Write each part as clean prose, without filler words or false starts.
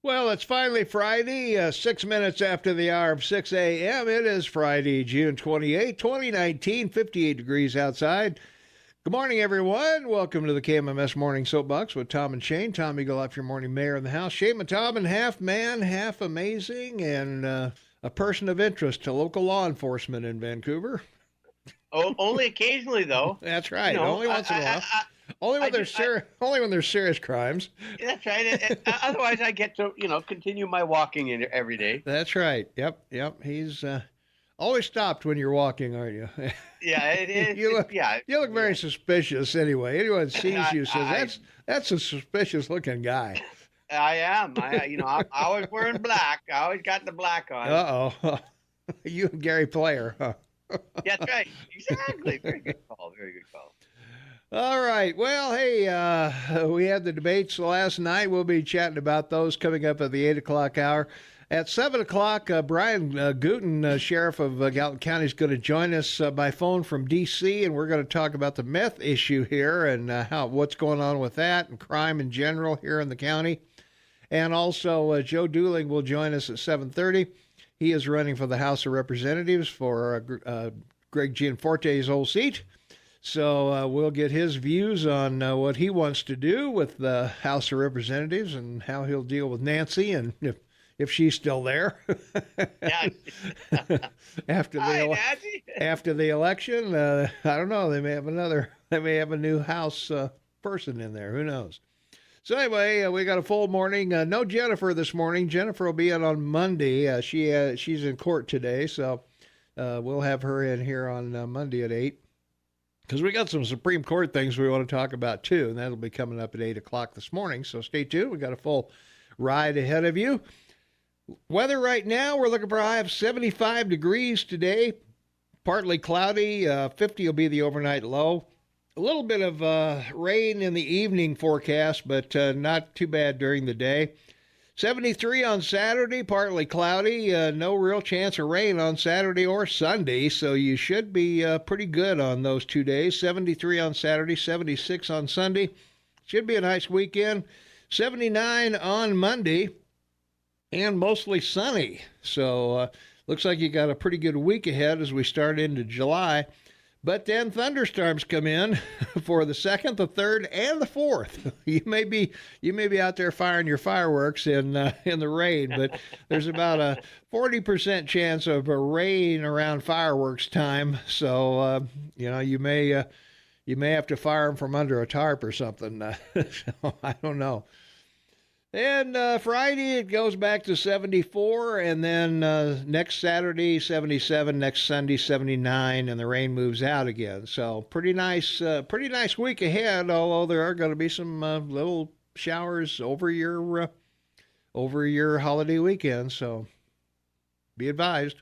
Well, it's finally Friday, 6 minutes after the hour of 6 a.m. It is Friday, June 28, 2019, 58 degrees outside. Good morning, everyone. Welcome to the KMMS Morning Soapbox with Tom and Shane. Tom Eagle, your morning mayor in the house. Shane and Tom, half man, half amazing, and a person of interest to local law enforcement in Vancouver. Oh, only occasionally, though. That's right. Only once in a while. Only when there's serious crimes. That's right. Otherwise, I get to, continue my walking every day. That's right. Yep. He's always stopped when you're walking, aren't you? Yeah, it is. You look very suspicious anyway. Anyone sees you says, that's a suspicious looking guy. I am. I always wearing black. I always got the black on. Uh-oh. You and Gary Player, huh? Yeah, that's right. Exactly. Very good call. Very good call. All right. Well, hey, we had the debates last night. We'll be chatting about those coming up at the 8 o'clock hour. At 7 o'clock, Brian Gootkin, Sheriff of Gallatin County, is going to join us by phone from D.C., and we're going to talk about the meth issue here and what's going on with that and crime in general here in the county. And also, Joe Dooling will join us at 7:30. He is running for the House of Representatives for Greg Gianforte's old seat. So we'll get his views on what he wants to do with the House of Representatives and how he'll deal with Nancy and if she's still there. Yeah. after the election, I don't know. They may have a new House person in there. Who knows? So anyway, we got a full morning. No Jennifer this morning. Jennifer will be in on Monday. She's in court today, so we'll have her in here on Monday at 8. Because we got some Supreme Court things we want to talk about, too, and that'll be coming up at 8 o'clock this morning. So stay tuned. We got a full ride ahead of you. Weather right now, we're looking for a high of 75 degrees today. Partly cloudy. 50 will be the overnight low. A little bit of rain in the evening forecast, but not too bad during the day. 73 on Saturday, partly cloudy. No real chance of rain on Saturday or Sunday, so you should be pretty good on those 2 days. 73 on Saturday, 76 on Sunday. Should be a nice weekend. 79 on Monday, and mostly sunny. So looks like you got a pretty good week ahead as we start into July. But then thunderstorms come in for the 2nd, the 3rd, and the 4th. You may be out there firing your fireworks in the rain, but there's about a 40% chance of a rain around fireworks time. So you may have to fire them from under a tarp or something. So I don't know. And Friday, it goes back to 74, and then next Saturday, 77, next Sunday, 79, and the rain moves out again. So pretty nice week ahead, although there are going to be some little showers over your holiday weekend, so be advised.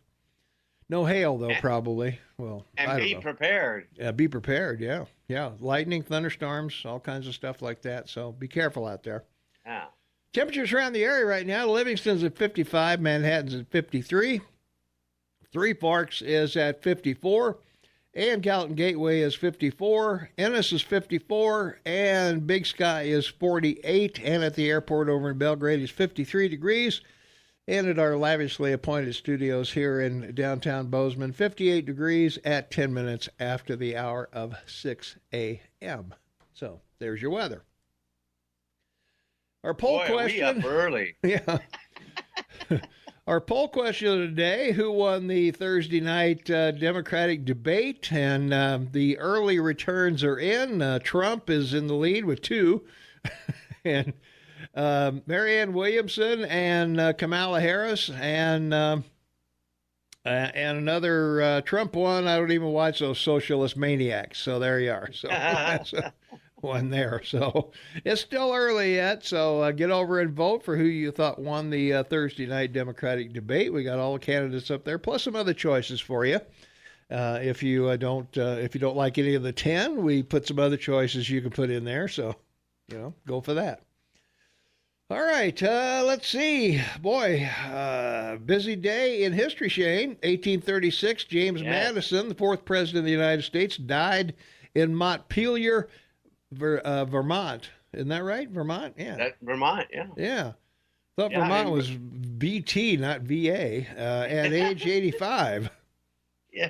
No hail, though, probably. Well, and be prepared. Yeah, be prepared, yeah. Lightning, thunderstorms, all kinds of stuff like that, so be careful out there. Yeah. Temperatures around the area right now, Livingston's at 55, Manhattan's at 53, Three Forks is at 54, and Gallatin Gateway is 54, Ennis is 54, and Big Sky is 48, and at the airport over in Belgrade is 53 degrees, and at our lavishly appointed studios here in downtown Bozeman, 58 degrees at 10 minutes after the hour of 6 a.m. So there's your weather. Our poll question. We up early. Yeah. Our poll question of the day: who won the Thursday night Democratic debate? And the early returns are in. Trump is in the lead with 2, and Marianne Williamson and Kamala Harris and another Trump one. I don't even watch those socialist maniacs. So there you are. So that's one there. So it's still early yet. So get over and vote for who you thought won the Thursday night Democratic debate. We got all the candidates up there, plus some other choices for you. If you don't like any of the 10, we put some other choices you can put in there. So, go for that. All right, let's see. Boy, busy day in history, Shane. 1836, James Madison, the 4th president of the United States, died in Montpelier, Vermont. Isn't that right? Vermont? Yeah. Vermont, yeah. Yeah. Thought Vermont was BT, not VA, at age 85. Yeah.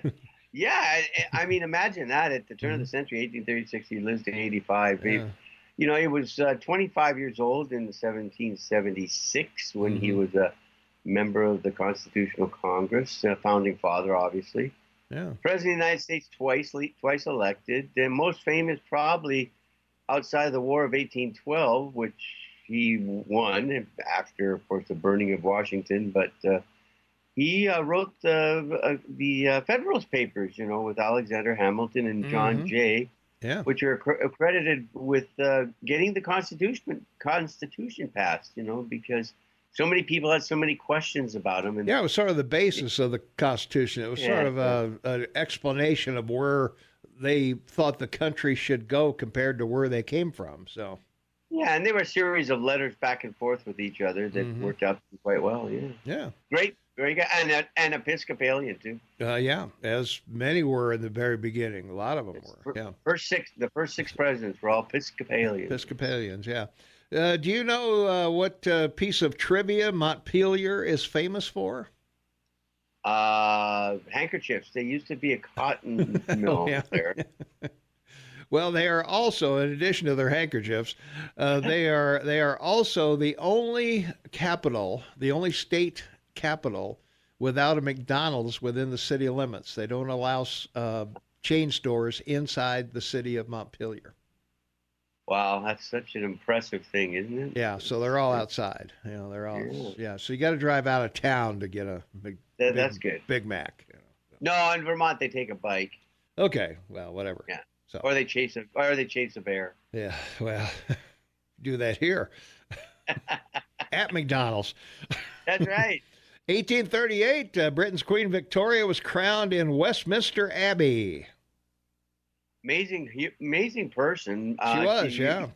Yeah. I mean, imagine that at the turn of the century, 1836, he lives to 85. Yeah. He was 25 years old in 1776 when he was a member of the Constitutional Congress, founding father, obviously. Yeah. President of the United States twice elected. And most famous probably outside of the War of 1812, which he won after, of course, the burning of Washington. But he wrote the Federalist Papers, with Alexander Hamilton and John Jay, which are accredited with getting the Constitution passed, because so many people had so many questions about him. And it was sort of the basis of the Constitution. It was sort of an explanation of where they thought the country should go compared to where they came from. So. Yeah, and there were a series of letters back and forth with each other that worked out quite well. Yeah. Yeah. Great, very good, and Episcopalian too. Yeah, as many were in the very beginning. A lot of them were. Yeah. The first six presidents were all Episcopalians. Episcopalians, yeah. Do you know what piece of trivia Montpelier is famous for? Handkerchiefs. They used to be a cotton mill there. Well, they are also, in addition to their handkerchiefs, they are also the only state capital without a McDonald's within the city limits. They don't allow chain stores inside the city of Montpelier. Wow, that's such an impressive thing, isn't it? Yeah, so they're all outside. They're all so you got to drive out of town to get a that's good Big Mac. No, in Vermont they take a bike. Okay, well, whatever. Yeah. So. Or they chase a bear. Yeah, well, do that here at McDonald's. That's right. 1838, Britain's Queen Victoria was crowned in Westminster Abbey. Amazing person. She was, yeah.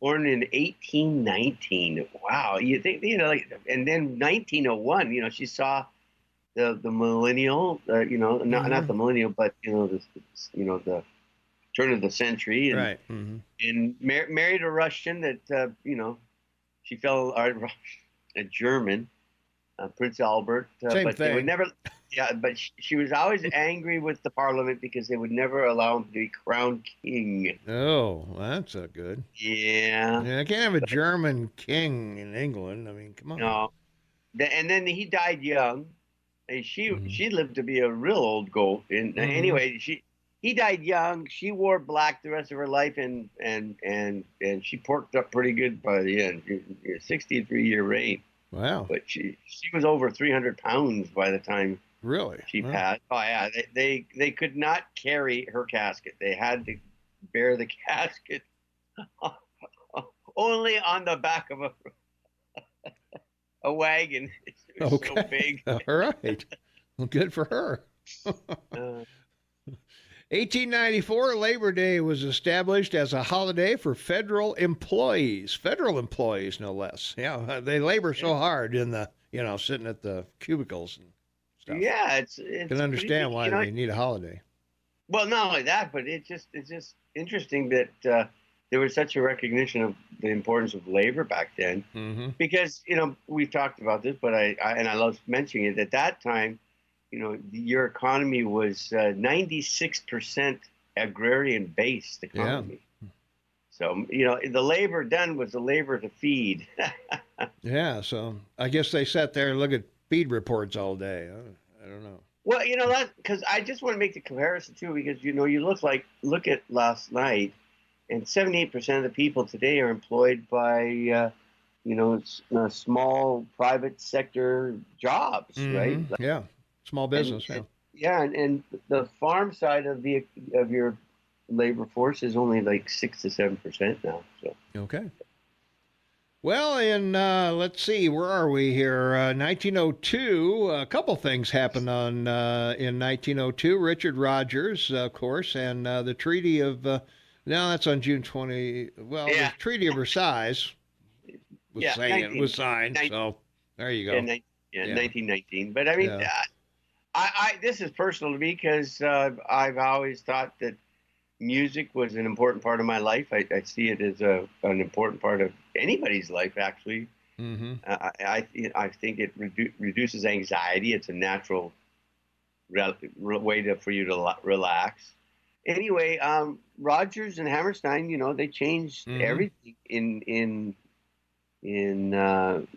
Born in 1819. Wow, you think and then 1901. She saw the millennial. Not the millennial, but the turn of the century, and, right. And married a Russian that she fell a German, Prince Albert. Same but thing. They would never. Yeah, but she was always angry with the Parliament because they would never allow him to be crowned king. Oh, that's not good. Yeah. I can't have a German king in England. I mean, come on. No. And then he died young, and she lived to be a real old goat. And anyway, he died young. She wore black the rest of her life, and she porked up pretty good by the end. 63-year reign. Wow. But she was over 300 pounds by the time. Really? She passed. Oh yeah, they could not carry her casket. They had to bear the casket only on the back of a wagon. It was so big. All right. Well, good for her. 1894, Labor Day was established as a holiday for federal employees. Federal employees, no less. Yeah, they labor so hard in the, sitting at the cubicles and stuff. Yeah, it's can understand why they need a holiday. Well, not only that, but it's just interesting that there was such a recognition of the importance of labor back then. Because we've talked about this, but I love mentioning it. At that time, your economy was 96% agrarian-based economy. Yeah. So the labor done was the labor to feed. Yeah, so I guess they sat there and look at feed reports all day. I don't know. Well, that because I just want to make the comparison too, because you look at last night, and 78% of the people today are employed by small private sector jobs, right? Yeah, small business. And the farm side of your labor force is only like 6 to 7% now. So okay. Well, let's see, where are we here? 1902, a couple things happened in 1902. Richard Rogers, of course, and the Treaty of, now that's on June 20, the Treaty of Versailles was signed, so there you go. 1919. But I mean, I this is personal to me because I've always thought that music was an important part of my life. I see it as an important part of anybody's life, actually. Mm-hmm. I think it reduces anxiety. It's a natural way for you to relax. Anyway, Rogers and Hammerstein, they changed everything in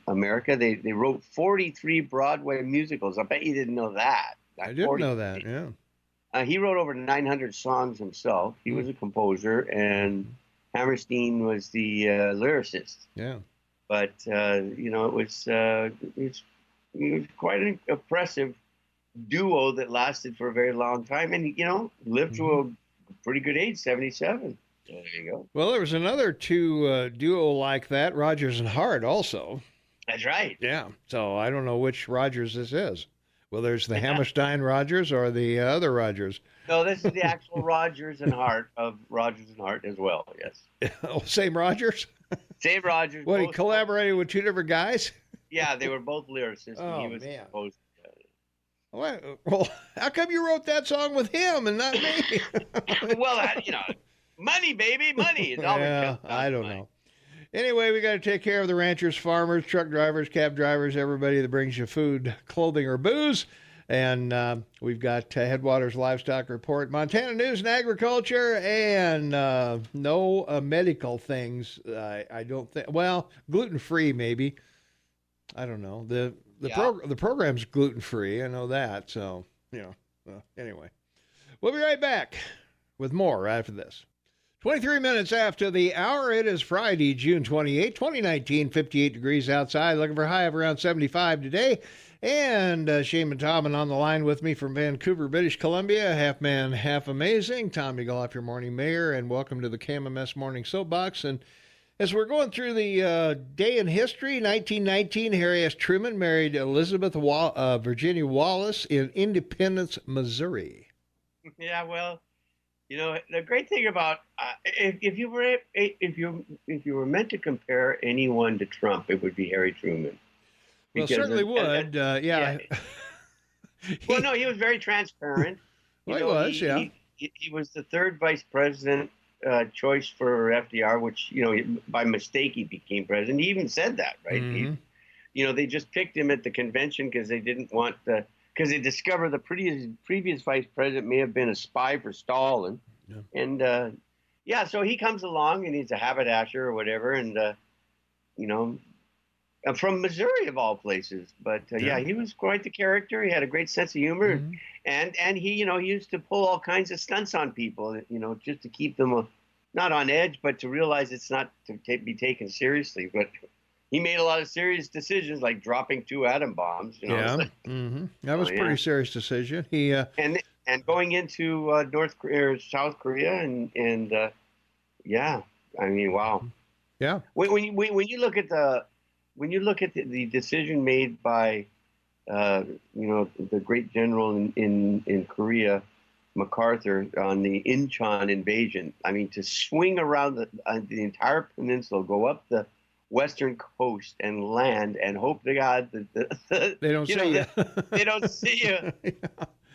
America. They wrote 43 Broadway musicals. I bet you didn't know that. I didn't know that. Yeah. He wrote over 900 songs himself. He was a composer, and Hammerstein was the lyricist. Yeah. But it was quite an impressive duo that lasted for a very long time, and lived to a pretty good age, 77. There you go. Well, there was another two duo like that, Rogers and Hart, also. That's right. Yeah. So I don't know which Rogers this is. Well, there's the Hammerstein Rogers or the other Rogers. No, this is the actual Rogers and Hart of Rogers and Hart as well. Yes. Oh, same Rogers. Same Rogers. What, he collaborated with two different guys? Yeah, they were both lyricists. Oh, and he was man. composed. Well, how come you wrote that song with him and not me? Well, money, baby, money. It's always Yeah, I don't know. Anyway, we got to take care of the ranchers, farmers, truck drivers, cab drivers, everybody that brings you food, clothing, or booze. And we've got Headwaters Livestock Report, Montana News and Agriculture, and no medical things. I don't think. Well, gluten-free maybe. I don't know. The program's gluten-free. I know that. So, anyway. We'll be right back with more after this. 23 minutes after the hour, it is Friday, June 28, 2019, 58 degrees outside, looking for a high of around 75 today. And Shaman Tomlin on the line with me from Vancouver, British Columbia, half man, half amazing. Tom Eagle, your morning mayor, and welcome to the KMMS Morning Soapbox. And as we're going through the day in history, 1919, Harry S. Truman married Elizabeth Virginia Wallace in Independence, Missouri. Yeah, well, the great thing about if you were meant to compare anyone to Trump, it would be Harry Truman. Well, certainly would. Yeah. Well, no, he was very transparent. He was. He was the third vice president choice for FDR, which by mistake he became president. He even said that, right? Mm-hmm. They just picked him at the convention because they didn't want because they discovered the previous vice president may have been a spy for Stalin. Yeah. And so he comes along and he's a haberdasher or whatever, and from Missouri of all places. But he was quite the character. He had a great sense of humor, and he he used to pull all kinds of stunts on people, just to keep them not on edge, but to realize it's not to be taken seriously. But he made a lot of serious decisions, like dropping 2 atom bombs. Yeah, that was a pretty serious decision. He and going into North Korea or South Korea, and I mean, wow. Yeah. When you look at the decision made by the great general in Korea, MacArthur, on the Incheon invasion, I mean, to swing around the entire peninsula, go up the western coast and land and hope to God that they don't see you. They don't see you.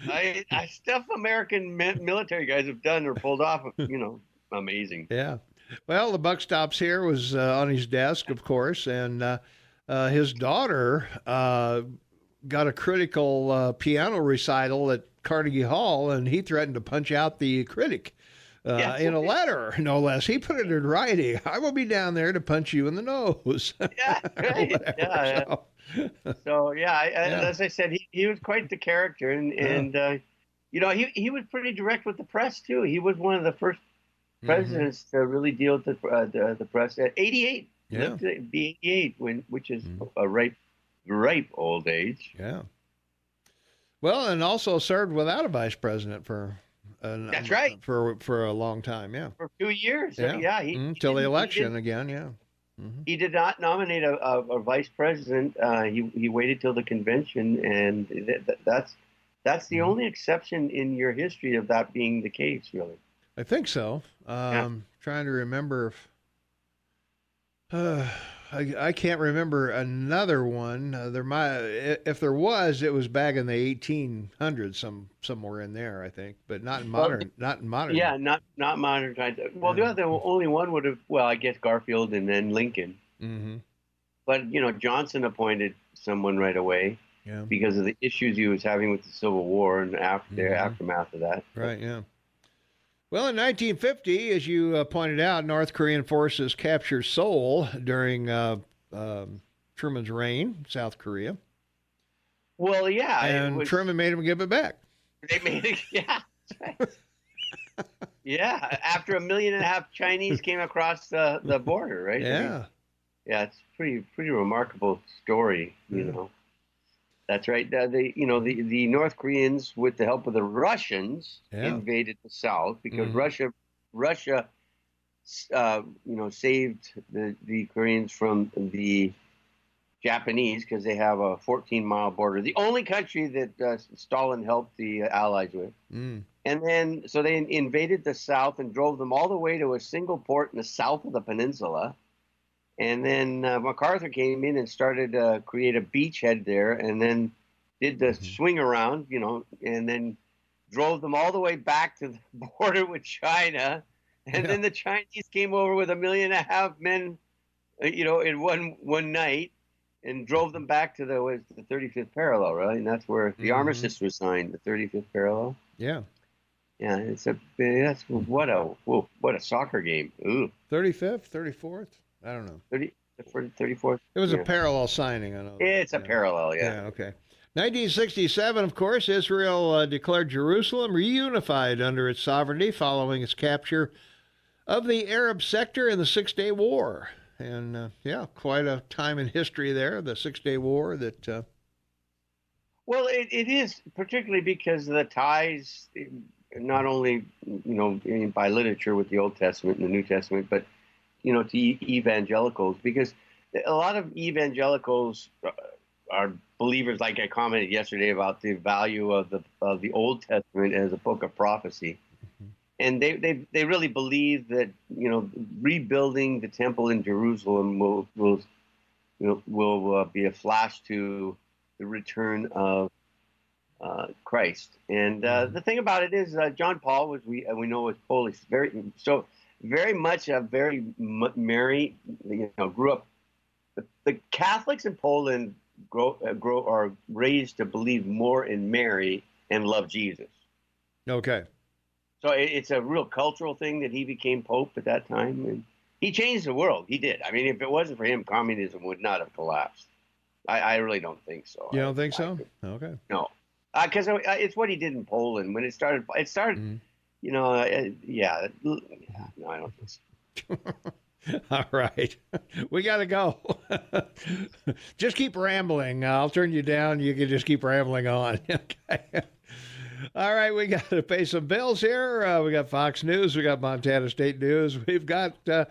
Yeah. Stuff American military guys have done or pulled off, amazing. Yeah. Well, the buck stops here was on his desk, of course, and his daughter got a critical piano recital at Carnegie Hall, and he threatened to punch out the critic in a letter, no less. He put it in writing. I will be down there to punch you in the nose. Yeah, right. As I said, he was quite the character, and he was pretty direct with the press too. He was one of the first presidents to really deal with the press. At 88, lived to be 88, which is a ripe old age. Yeah. Well, and also served without a vice president for. That's right. For a long time, yeah. For 2 years, till the election again, yeah. Mm-hmm. He did not nominate a vice president. He waited till the convention, and that's the only exception in your history of that being the case, really. I think so. Trying to remember if I can't remember another one. There might, if there was, it was back in the 1800s, somewhere in there, I think, but not in modern. Yeah, not modern times. Well, the only one would have. Well, I guess Garfield and then Lincoln. Mm-hmm. but Johnson appointed someone right away because of the issues he was having with the Civil War and after the aftermath of that. Right. Yeah. Well, in 1950, as you pointed out, North Korean forces captured Seoul during Truman's reign, South Korea. Well, yeah. And Truman made him give it back. They made it, yeah. Yeah, after 1.5 million Chinese came across the border, right? Yeah. I mean, yeah, it's pretty remarkable story, you know. That's right. The North Koreans, with the help of the Russians, invaded the South because Russia, saved the Koreans from the Japanese because they have a 14-mile border. The only country that Stalin helped the Allies with. And then, so they invaded the South and drove them all the way to a single port in the south of the peninsula. And then MacArthur came in and started to create a beachhead there, and then did the swing around, and then drove them all the way back to the border with China. And then the Chinese came over with 1.5 million men, in one night, and drove them back to the 35th parallel, right? And that's where the armistice was signed, the 35th parallel. Yeah. Yeah, what a soccer game. Ooh. 35th, 34th? I don't know. 34th. It was a parallel signing, I know. It's a parallel, yeah. Yeah, okay. 1967, of course, Israel declared Jerusalem reunified under its sovereignty following its capture of the Arab sector in the Six-Day War. And, quite a time in history there, the Six-Day War that... Well, it is, particularly because of the ties, not only, by literature with the Old Testament and the New Testament, but, to evangelicals, because a lot of evangelicals are believers, like I commented yesterday about the value of the Old Testament as a book of prophecy. And they really believe that, rebuilding the temple in Jerusalem will be a flash to the return of Christ. And the thing about it is, John Paul was we know was Polish, very much a very Mary, grew up. The Catholics in Poland are raised to believe more in Mary and love Jesus. Okay. So it's a real cultural thing that he became Pope at that time, and he changed the world. He did. I mean, if it wasn't for him, communism would not have collapsed. I really don't think so. You don't think so? Okay. No, because it's what he did in Poland when it started. It started, No, I don't think so. All right. We got to go. Just keep rambling. I'll turn you down. You can just keep rambling on. Okay. All right. We got to pay some bills here. We got Fox News. We got Montana State News. We've got the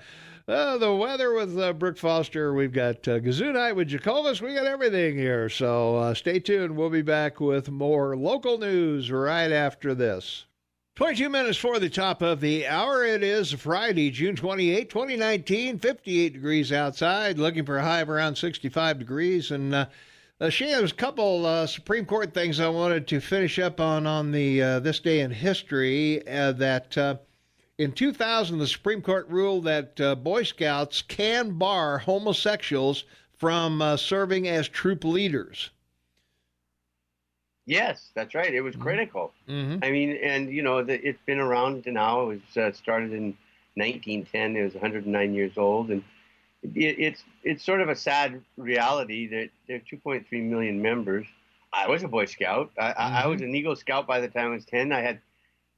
weather with Brooke Foster. We've got Gazoo Night with Jacobus. We got everything here. So stay tuned. We'll be back with more local news right after this. 22 minutes for the top of the hour. It is Friday, June 28, 2019, 58 degrees outside, looking for a high of around 65 degrees. And Shane, there's a couple Supreme Court things I wanted to finish up on the this day in history. That in 2000, the Supreme Court ruled that Boy Scouts can bar homosexuals from serving as troop leaders. Yes, that's right. It was critical. I mean, and it's been around now. It was started in 1910. It was 109 years old, and it's sort of a sad reality that there are 2.3 million members. I was a Boy Scout. I was an Eagle Scout by the time I was 10. I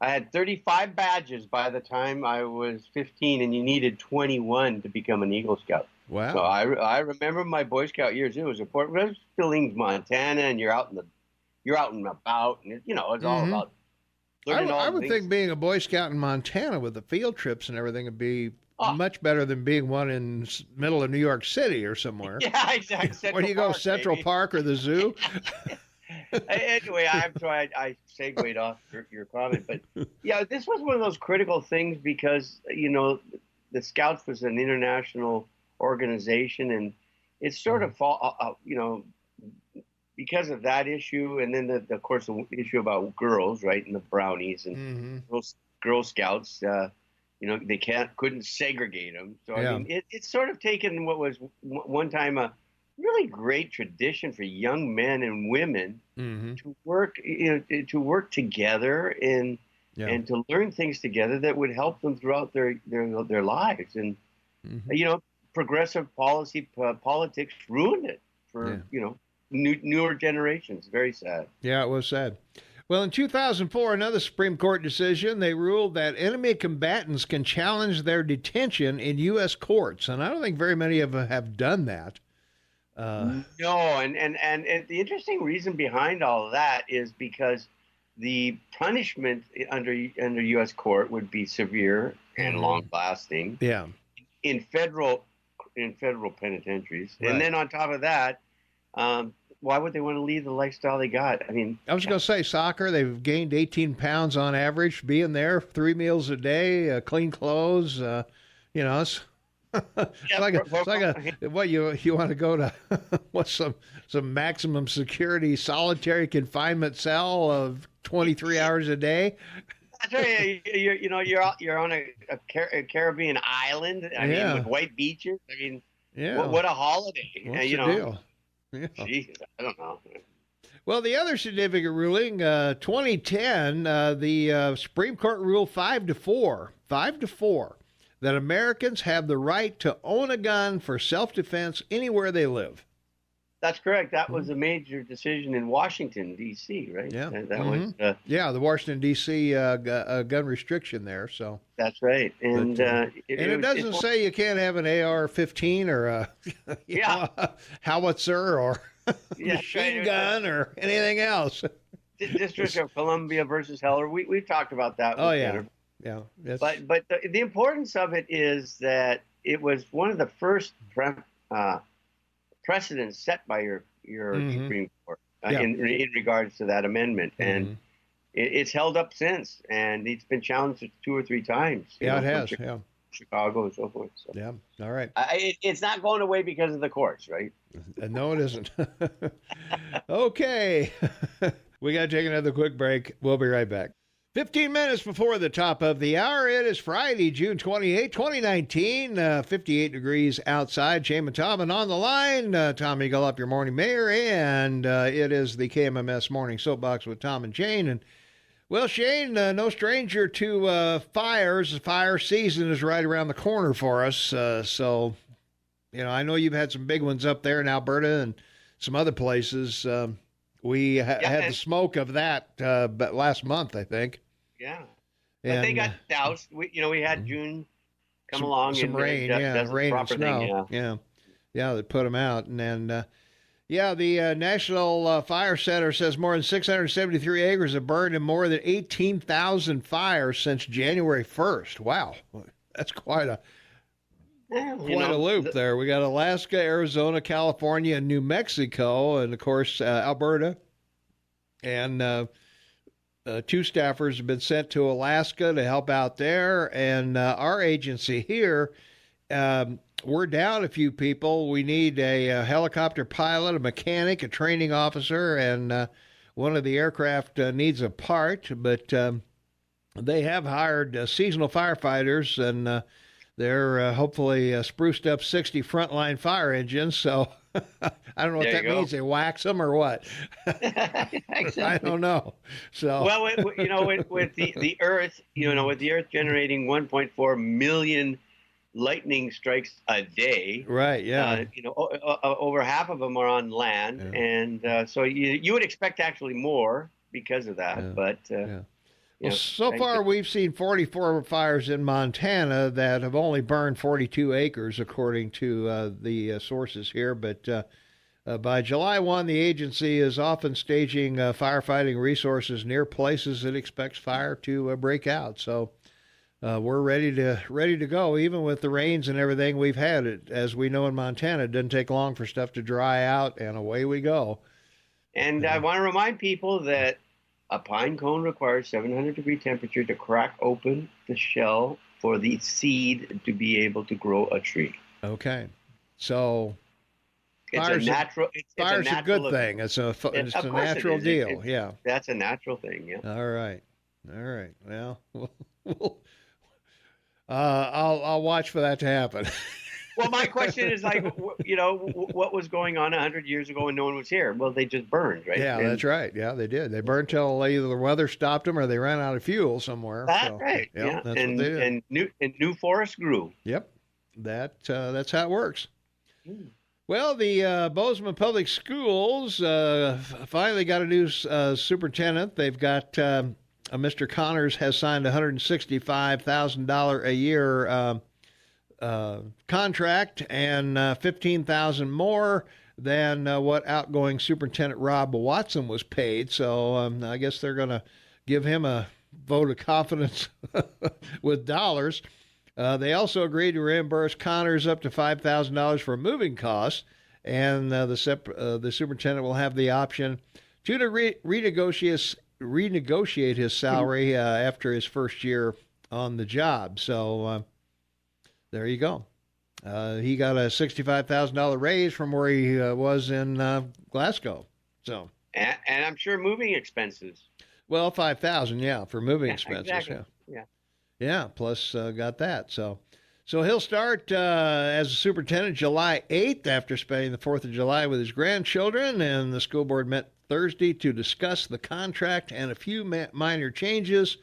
had 35 badges by the time I was 15, and you needed 21 to become an Eagle Scout. Wow! So I remember my Boy Scout years. It was important. It was Billings, Montana, and you're out and about, and it's all about learning I would think being a Boy Scout in Montana with the field trips and everything would be much better than being one in middle of New York City or somewhere. Yeah, exactly. Where do you go, Central Park or the zoo? Anyway, I segued off your comment, but yeah, this was one of those critical things because the Scouts was an international organization, and it's sort of because of that issue, and then of course the issue about girls, right, and the brownies and Girl Scouts, they couldn't segregate them. So I mean, it's sort of taken what was one time a really great tradition for young men and women to work, to work together and to learn things together that would help them throughout their lives. And progressive politics ruined it for newer generations. Very sad. Yeah, it was sad. Well, in 2004, another Supreme Court decision, they ruled that enemy combatants can challenge their detention in U.S. courts. And I don't think very many of them have done that. No, and the interesting reason behind all of that is because the punishment under U.S. court would be severe and long-lasting. Yeah. In federal penitentiaries, right. And then on top of that, why would they want to leave the lifestyle they got? I mean, I was going to say soccer. They've gained 18 pounds on average, being there 3 meals a day, clean clothes. It's what you want to go to? What's some maximum security solitary confinement cell of 23 hours a day? That's right. You're on a Caribbean island. I mean, with white beaches. I mean, what a holiday. What's the deal? Yeah. Jeez, I don't know. Well, the other significant ruling, 2010, the Supreme Court ruled 5-4, that Americans have the right to own a gun for self-defense anywhere they live. That's correct. That was a major decision in Washington, D.C., right? Yeah. That was, the Washington, D.C. Gun restriction there. So that's right. And it doesn't say you can't have an AR-15 or a howitzer or machine gun or anything else. District of Columbia versus Heller. We've talked about that. Oh, yeah. Yeah. But the importance of it is that it was one of the first precedents set by your Supreme Court in regards to that amendment, and it's held up since, and it's been challenged 2 or 3 times. It has. Chicago and so forth. So. Yeah. All right. It's not going away because of the courts, right? No, it isn't. Okay. We got to take another quick break. We'll be right back. 15 minutes before the top of the hour. It is Friday, June 28, 2019, 58 degrees outside. Shane and Tom, and on the line, Tom Eagle up, your morning mayor, and it is the KMMS Morning Soapbox with Tom and Shane. And, well, Shane, no stranger to fires. Fire season is right around the corner for us. So, I know you've had some big ones up there in Alberta and some other places. We had the smoke of that but last month, I think. Yeah. But they got doused. We had June come along. Some rain, rain and snow. Yeah, they put them out. And then, the National Fire Center says more than 673 acres have burned in more than 18,000 fires since January 1st. Wow. That's quite a loop there. We got Alaska, Arizona, California, and New Mexico, and of course Alberta. And 2 staffers have been sent to Alaska to help out there. And our agency here, we're down a few people. We need a helicopter pilot, a mechanic, a training officer, and one of the aircraft needs a part. But they have hired seasonal firefighters, and they're hopefully spruced up 60 frontline fire engines. So I don't know what that means. They wax them or what? Exactly. I don't know. So well, with the Earth, with the Earth generating 1.4 million lightning strikes a day, right? Yeah. Over half of them are on land, and so you would expect actually more because of that, but. Well, so far we've seen 44 fires in Montana that have only burned 42 acres, according to the sources here. But by July 1, the agency is often staging firefighting resources near places it expects fire to break out. So we're ready to go, even with the rains and everything we've had. As we know in Montana, it doesn't take long for stuff to dry out, and away we go. And I want to remind people that a pine cone requires 700-degree temperature to crack open the shell for the seed to be able to grow a tree. Okay. So fire's a good thing. It's a natural deal. Yeah. That's a natural thing, yeah. All right. Well, I'll watch for that to happen. Well, my question is like, what was going on 100 years ago when no one was here? Well, they just burned, right? Yeah, that's right. Yeah, they did. They burned till either the weather stopped them or they ran out of fuel somewhere. That's right. Yeah, that's what they did. And new forests grew. Yep, that's how it works. Well, the Bozeman Public Schools finally got a new superintendent. They've got Mr. Connors has signed a $165,000 a year contract and $15,000 more than what outgoing Superintendent Rob Watson was paid. So I guess they're going to give him a vote of confidence with dollars. They also agreed to reimburse Connors up to $5,000 for moving costs, and the superintendent will have the option to renegotiate his salary after his first year on the job. So there you go. He got a $65,000 raise from where he was in Glasgow. So, and I'm sure moving expenses. Well, $5,000, yeah, for moving expenses. Exactly. Yeah. Plus got that. So he'll start as a superintendent July 8th after spending the 4th of July with his grandchildren. And the school board met Thursday to discuss the contract and a few minor changes.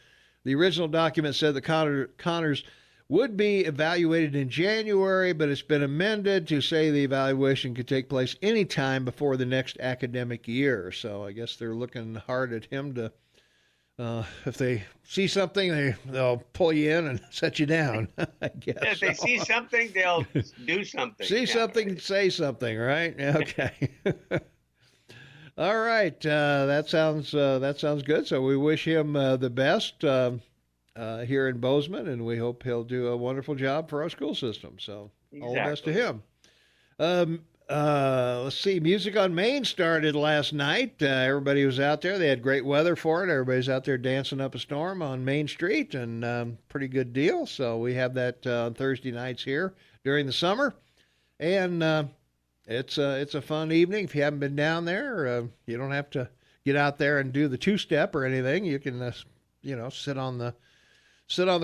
The original document said that Connors would be evaluated in January, but it's been amended to say the evaluation could take place anytime before the next academic year. So I guess they're looking hard at him to, if they see something, they'll pull you in and set you down, I guess. If they see something, they'll do something. See something, say something, right? Okay. All right. That sounds good. So we wish him the best here in Bozeman, and we hope he'll do a wonderful job for our school system. So all the best to him. Let's see. Music on Main started last night. Everybody was out there. They had great weather for it. Everybody's out there dancing up a storm on Main Street, and pretty good deal. So we have that on Thursday nights here during the summer, and it's a fun evening. If you haven't been down there, you don't have to get out there and do the two-step or anything. You can sit on the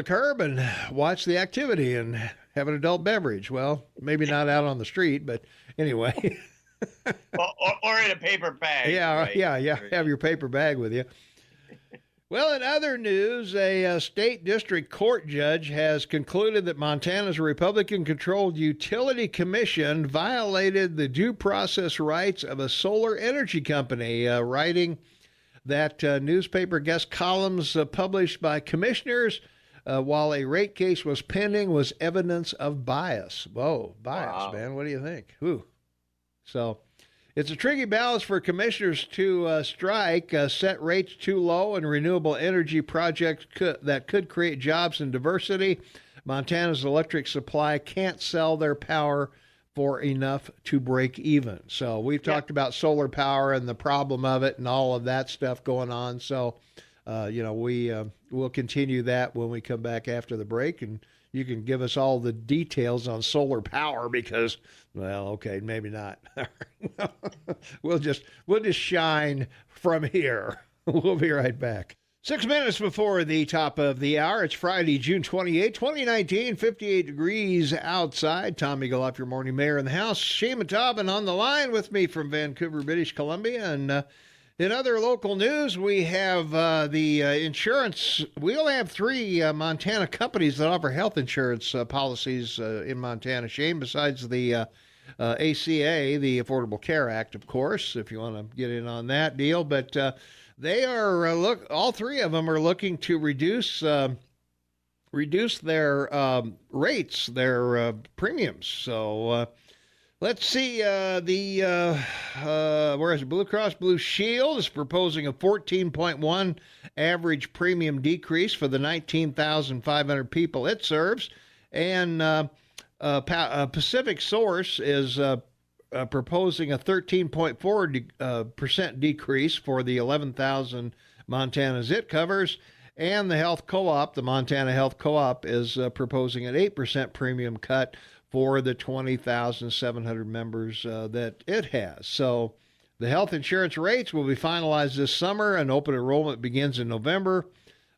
curb and watch the activity and have an adult beverage. Well, maybe not out on the street, but anyway. or in a paper bag. Yeah, right? yeah. Have your paper bag with you. Well, in other news, a state district court judge has concluded that Montana's Republican-controlled utility commission violated the due process rights of a solar energy company, writing that newspaper guest columns published by commissioners while a rate case was pending was evidence of bias. Whoa, bias, wow. Man. What do you think? Ooh. So it's a tricky balance for commissioners to strike, set rates too low in renewable energy projects that could create jobs and diversity. Montana's electric supply can't sell their power for enough to break even. So we've talked about solar power and the problem of it and all of that stuff going on. So, we'll continue that when we come back after the break, and you can give us all the details on solar power because, well, okay, maybe not. We'll just shine from here. We'll be right back. 6 minutes before the top of the hour. It's Friday, June 28, 2019, 58 degrees outside. Tommy Goloff, your morning mayor in the house. Shema Taubin on the line with me from Vancouver, British Columbia. And in other local news, we have the insurance. We only have 3 Montana companies that offer health insurance policies in Montana, Shane, besides the ACA, the Affordable Care Act, of course, if you want to get in on that deal. But they are all 3 of them are looking to reduce their rates, their premiums. So let's see. Where is it? Blue Cross Blue Shield is proposing a 14.1 average premium decrease for the 19,500 people it serves, and Pacific Source is proposing a 13.4% decrease for the 11,000 Montanas it covers. And the Health Co-op, the Montana Health Co-op, is proposing an 8% premium cut for the 20,700 members that it has. So the health insurance rates will be finalized this summer, and open enrollment begins in November.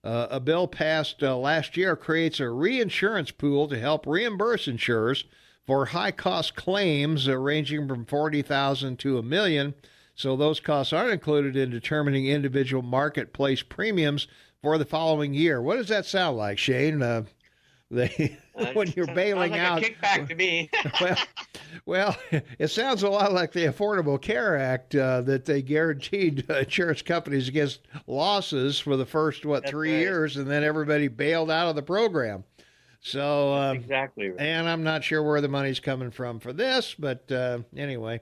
A bill passed last year creates a reinsurance pool to help reimburse insurers for high-cost claims ranging from $40,000 to $1 million. So those costs aren't included in determining individual marketplace premiums for the following year. What does that sound like, Shane? When you're bailing like out, a kickback to me. well, it sounds a lot like the Affordable Care Act that they guaranteed insurance companies against losses for the first 3 years, and then everybody bailed out of the program. So That's exactly right. And I'm not sure where the money's coming from for this, but anyway.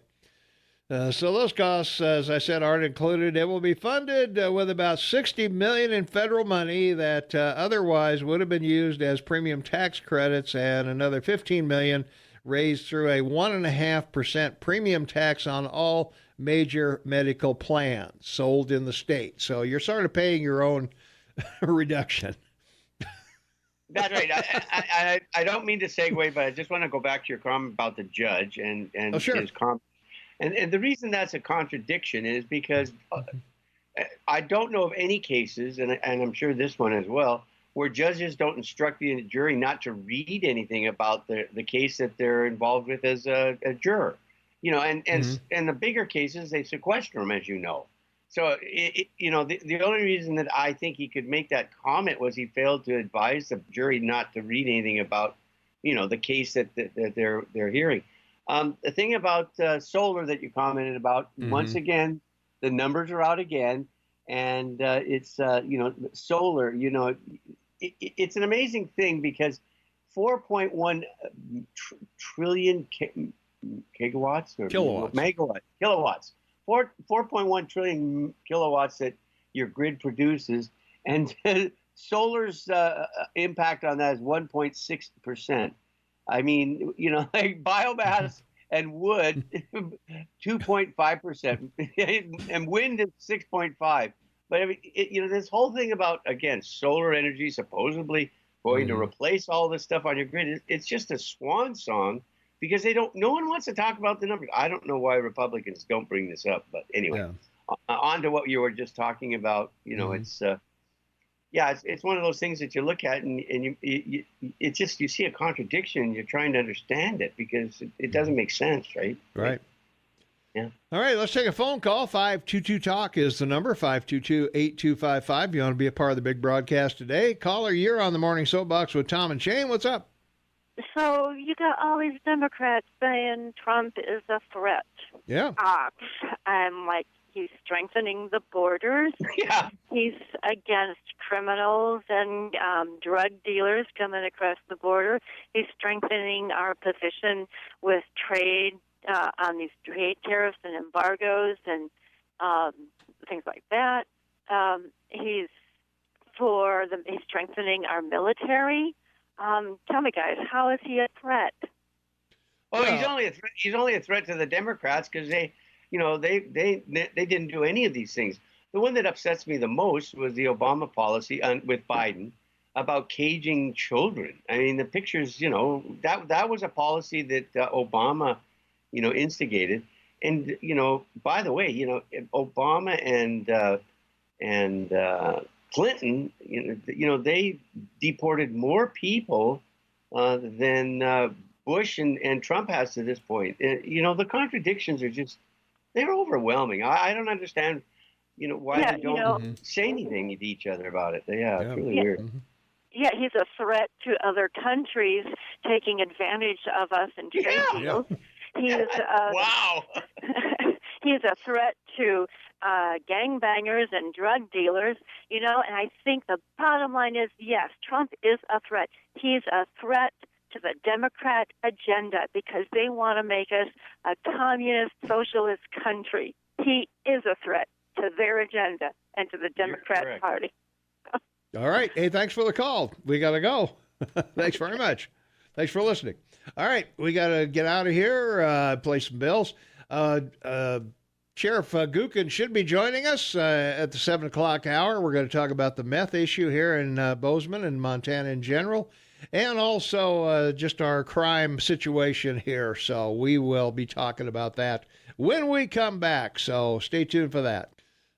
So those costs, as I said, aren't included. It will be funded with about $60 million in federal money that otherwise would have been used as premium tax credits, and another $15 million raised through a 1.5% premium tax on all major medical plans sold in the state. So you're sort of paying your own reduction. That's right. I don't mean to segue, but I just want to go back to your comment about the judge and sure. his comment. And the reason that's a contradiction is because I don't know of any cases, and I'm sure this one as well, where judges don't instruct the jury not to read anything about the case that they're involved with as a juror. And the bigger cases, they sequester them, as you know. So, the only reason that I think he could make that comment was he failed to advise the jury not to read anything about, the case that they're hearing. The thing about solar that you commented about, once again, the numbers are out again, and it's, solar, it's an amazing thing because 4.1 trillion gigawatts or kilowatts, 4.1 trillion kilowatts that your grid produces, and solar's impact on that is 1.6%. I mean, like biomass and wood, 2.5%, and wind is 6.5. But I mean, this whole thing about, again, solar energy supposedly going to replace all this stuff on your grid, it's just a swan song because no one wants to talk about the numbers. I don't know why Republicans don't bring this up, but anyway, on to what you were just talking about. It's one of those things that you look at and you see a contradiction and you're trying to understand it because it doesn't make sense, right? Right. Yeah. All right, let's take a phone call. 522-TALK is the number, 522-8255. You want to be a part of the big broadcast today? Caller, you're on the Morning Soapbox with Tom and Shane. What's up? So you got all these Democrats saying Trump is a threat. Yeah. I'm like, he's strengthening the borders. Yeah. He's against criminals and drug dealers coming across the border. He's strengthening our position with trade on these trade tariffs and embargoes and things like that. He's strengthening our military. Tell me, guys, how is he a threat? Well, he's only a threat to the Democrats because they didn't do any of these things. The one that upsets me the most was the Obama policy with Biden about caging children. I mean, the pictures, that was a policy that Obama, instigated. And, by the way, Obama and Clinton, they deported more people than Bush and Trump has to this point. The contradictions are they're overwhelming. I don't understand, why they don't say anything to each other about it. It's really weird. Mm-hmm. Yeah, he's a threat to other countries taking advantage of us in trade deals. Wow. He's a threat to gangbangers and drug dealers, and I think the bottom line is, yes, Trump is a threat. He's a threat to the Democrat agenda because they want to make us a communist, socialist country. He is a threat to their agenda and to the Democrat Party. All right. Hey, thanks for the call. We got to go. Thanks very much. Thanks for listening. All right. We got to get out of here, play some bills. Sheriff Gootkin should be joining us at the 7 o'clock hour. We're going to talk about the meth issue here in Bozeman and Montana in general, and also just our crime situation here. So we will be talking about that when we come back. So stay tuned for that.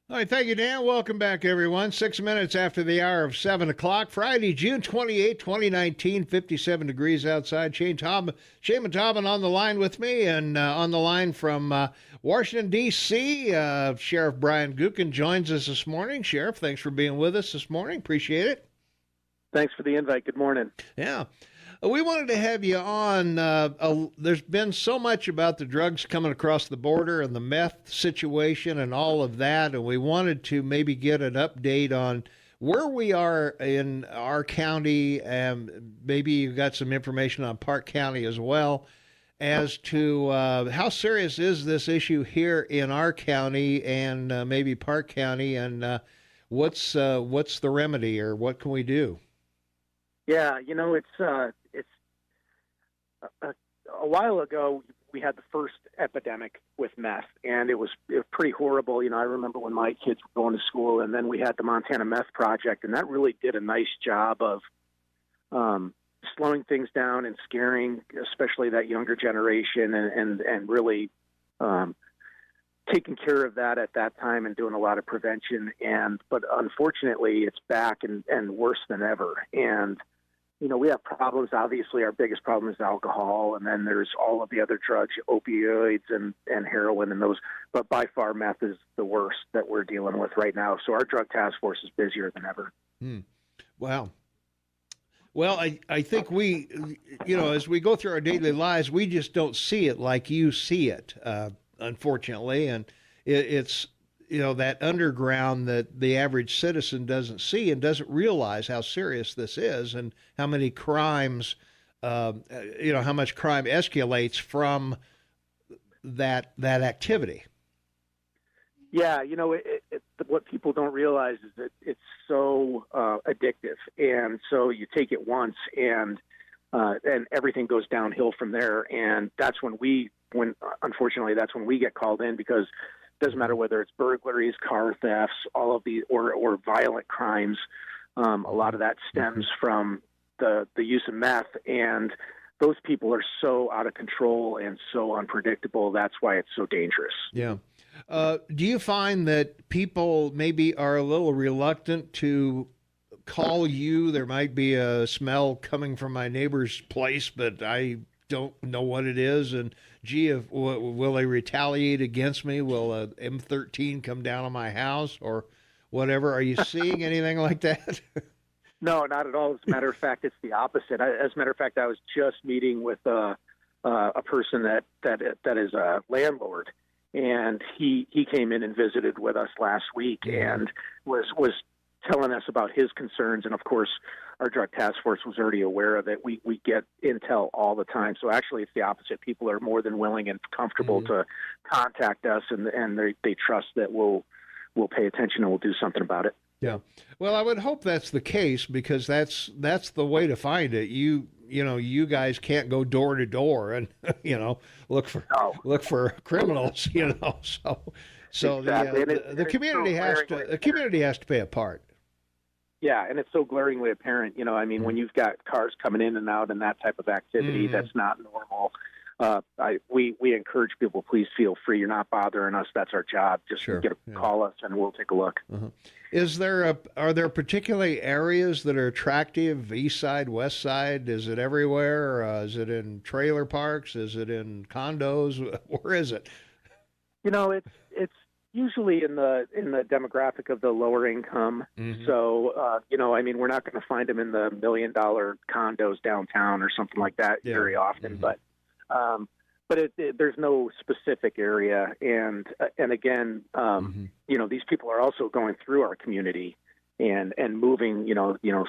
All right, thank you, Dan. Welcome back, everyone. 6 minutes after the hour of 7 o'clock, Friday, June 28, 2019, 57 degrees outside. Shane and Tobin on the line with me, and on the line from Washington, D.C., Sheriff Brian Gootkin joins us this morning. Sheriff, thanks for being with us this morning. Appreciate it. Thanks for the invite. Good morning. Yeah. We wanted to have you on. There's been so much about the drugs coming across the border and the meth situation and all of that, and we wanted to maybe get an update on where we are in our county, and maybe you got some information on Park County as well, as to how serious is this issue here in our county and maybe Park County, and what's the remedy, or what can we do? Yeah, it's a while ago we had the first epidemic with meth, and it was pretty horrible. I remember when my kids were going to school, and then we had the Montana Meth Project, and that really did a nice job of slowing things down and scaring, especially that younger generation, and really taking care of that at that time and doing a lot of prevention. But unfortunately, it's back and worse than ever. And we have problems. Obviously, our biggest problem is alcohol, and then there's all of the other drugs, opioids and heroin and those. But by far, meth is the worst that we're dealing with right now. So our drug task force is busier than ever. Wow. Well, I think we, as we go through our daily lives, we just don't see it like you see it, unfortunately. And it's that underground that the average citizen doesn't see and doesn't realize how serious this is, and how many crimes, how much crime escalates from that activity. Yeah, what people don't realize is that it's so addictive, and so you take it once, and everything goes downhill from there. And that's unfortunately, that's when we get called in, because it doesn't matter whether it's burglaries, car thefts, all of the or violent crimes. A lot of that stems from the use of meth, and those people are so out of control and so unpredictable. That's why it's so dangerous. Yeah. Do you find that people maybe are a little reluctant to call you? There might be a smell coming from my neighbor's place, but I don't know what it is. And gee, will they retaliate against me? Will a M13 come down on my house or whatever? Are you seeing anything like that? No, not at all. As a matter of fact, it's the opposite. As a matter of fact, I was just meeting with a person that is a landlord, and he came in and visited with us last week and was telling us about his concerns. And of course, our drug task force was already aware of it. We get intel all the time. So actually, it's the opposite. People are more than willing and comfortable to contact us, and they trust that we'll pay attention and we'll do something about it. Yeah. Well, I would hope that's the case, because that's the way to find it. You guys can't go door to door and look for criminals. So exactly. the community has to play a part. Yeah, and it's so glaringly apparent. When you've got cars coming in and out and that type of activity, that's not normal. We encourage people, please feel free. You're not bothering us. That's our job. Just call us and we'll take a look. Are there particularly areas that are attractive? East side, west side? Is it everywhere? Is it in trailer parks? Is it in condos? Where is it? It's usually in the demographic of the lower income. So, we're not going to find them in the $1 million condos downtown or something like that very often, but there's no specific area. And again, these people are also going through our community and moving,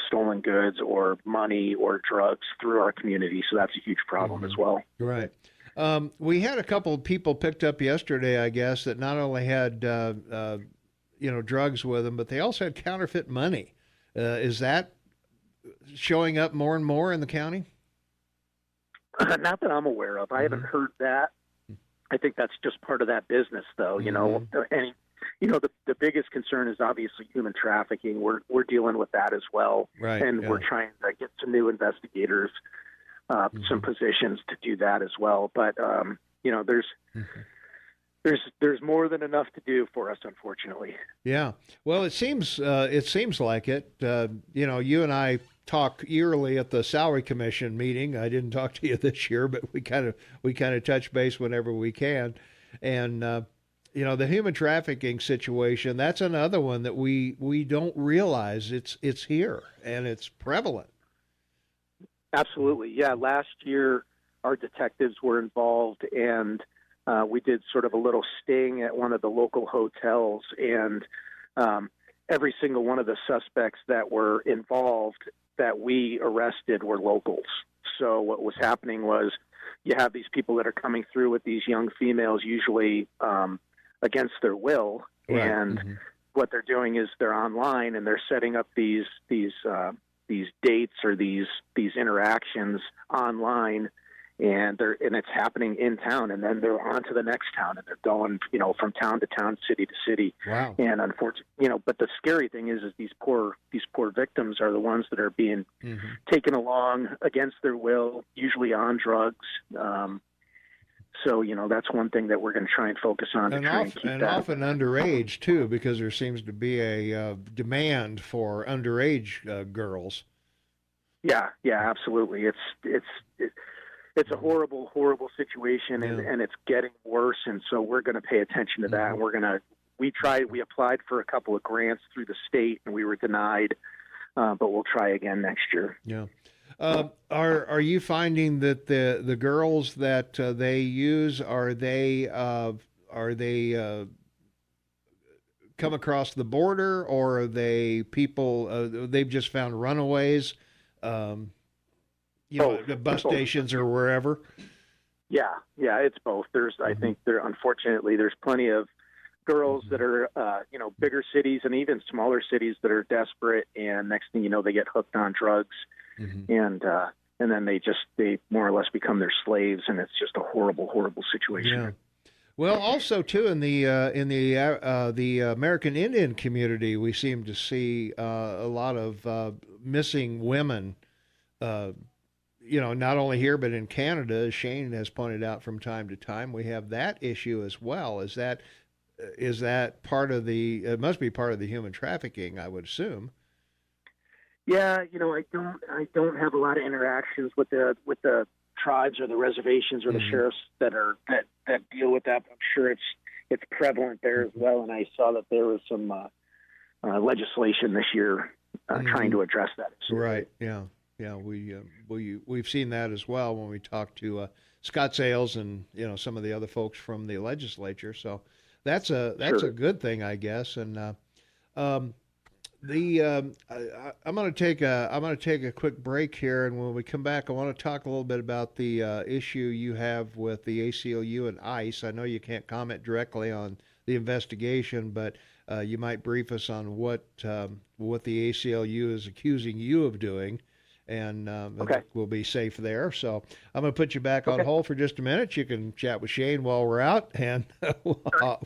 stolen goods or money or drugs through our community. So that's a huge problem as well. Right. We had a couple of people picked up yesterday, I guess, that not only had, drugs with them, but they also had counterfeit money. Is that showing up more and more in the county? Not that I'm aware of. I haven't heard that. I think that's just part of that business, though. And the biggest concern is obviously human trafficking. We're dealing with that as well, right? And we're trying to get some new investigators, some positions to do that as well. But there's there's more than enough to do for us, unfortunately. Yeah. Well, it seems like it. You and I talk yearly at the Salary Commission meeting. I didn't talk to you this year, but we kind of touch base whenever we can. And the human trafficking situation, that's another one that we don't realize it's here and it's prevalent. Absolutely. Yeah. Last year, our detectives were involved, and we did sort of a little sting at one of the local hotels, and every single one of the suspects that were involved that we arrested were locals. So what was happening was you have these people that are coming through with these young females, usually against their will, right. And mm-hmm. what they're doing is they're online and they're setting up these dates or these interactions online, and it's happening in town, and then they're on to the next town, and they're going, from town to town, city to city. Wow. And unfortunately, but the scary thing is these poor victims are the ones that are being mm-hmm. taken along against their will, usually on drugs. So, that's one thing that we're going to try and focus on to try and keep that. Often underage, too, because there seems to be a demand for underage girls. Yeah, absolutely. It's a horrible, horrible situation, and it's getting worse. And so we're going to pay attention to that. Mm-hmm. And we applied for a couple of grants through the state, and we were denied, but we'll try again next year. Yeah. Are you finding that the girls that they use, are they come across the border, or are they people they've just found runaways? The bus stations or wherever. Yeah, it's both. I think unfortunately, there's plenty of girls that are, bigger cities and even smaller cities that are desperate, and next thing you know, they get hooked on drugs, and then they more or less become their slaves, and it's just a horrible, horrible situation. Yeah. Well, also too in the American Indian community, we seem to see a lot of missing women. Not only here but in Canada, as Shane has pointed out from time to time, we have that issue as well. Is that part of the? It must be part of the human trafficking, I would assume. Yeah, I don't have a lot of interactions with the tribes or the reservations or the sheriffs that deal with that. But I'm sure it's prevalent there as well. And I saw that there was some legislation this year trying to address that. Right. Yeah. Yeah. We've seen that as well when we talked to Scott Sales and some of the other folks from the legislature. So that's a good thing, I guess. And I'm going to take a quick break here, and when we come back, I want to talk a little bit about the issue you have with the ACLU and ICE. I know you can't comment directly on the investigation, but you might brief us on what the ACLU is accusing you of doing, and I think we'll be safe there. So I'm going to put you back on hold for just a minute. You can chat with Shane while we're out, and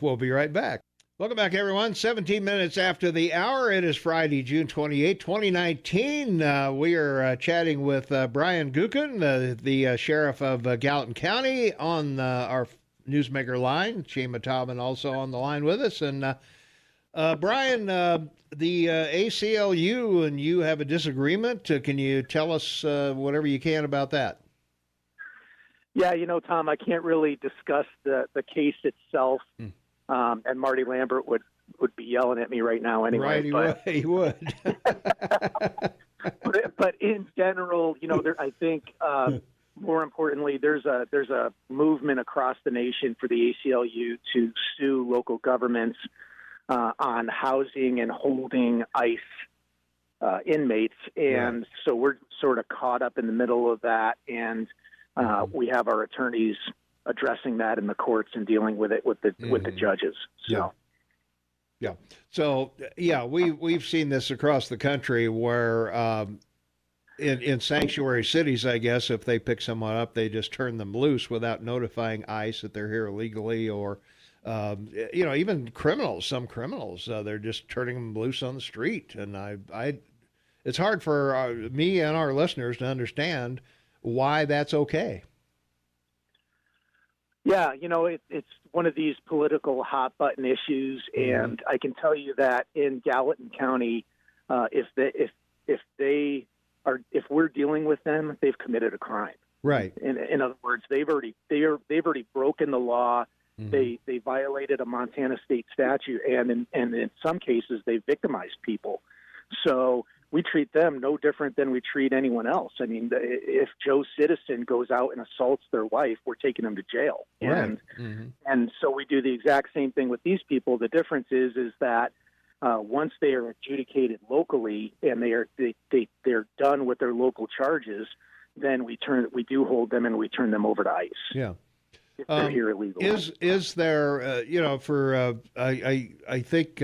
we'll be right back. Welcome back, everyone. 17 minutes after the hour. It is Friday, June 28, 2019. We are chatting with Brian Gootkin, the sheriff of Gallatin County, on our Newsmaker line. Shane Matavin also on the line with us. And Brian, the ACLU and you have a disagreement. Can you tell us whatever you can about that? Yeah, Tom, I can't really discuss the case itself. And Marty Lambert would be yelling at me right now anyway. Right, he would. but in general, I think more importantly, there's a movement across the nation for the ACLU to sue local governments on housing and holding ICE inmates, and so we're sort of caught up in the middle of that, and we have our attorneys addressing that in the courts and dealing with it with the judges. So. Yeah. So we've seen this across the country where in sanctuary cities, I guess, if they pick someone up, they just turn them loose without notifying ICE that they're here illegally, or even criminals. Some criminals, they're just turning them loose on the street, and it's hard for me and our listeners to understand why that's okay. Yeah, it's one of these political hot button issues, and I can tell you that in Gallatin County, if we're dealing with them, they've committed a crime. Right. In other words, they've already broken the law. They violated a Montana state statute, and in some cases they victimized people. So we treat them no different than we treat anyone else. I mean, if Joe Citizen goes out and assaults their wife, we're taking him to jail. Right. And so we do the exact same thing with these people. The difference is that once they are adjudicated locally and they're done with their local charges, then we do hold them and we turn them over to ICE. Yeah. If they're here illegally. Is there for I think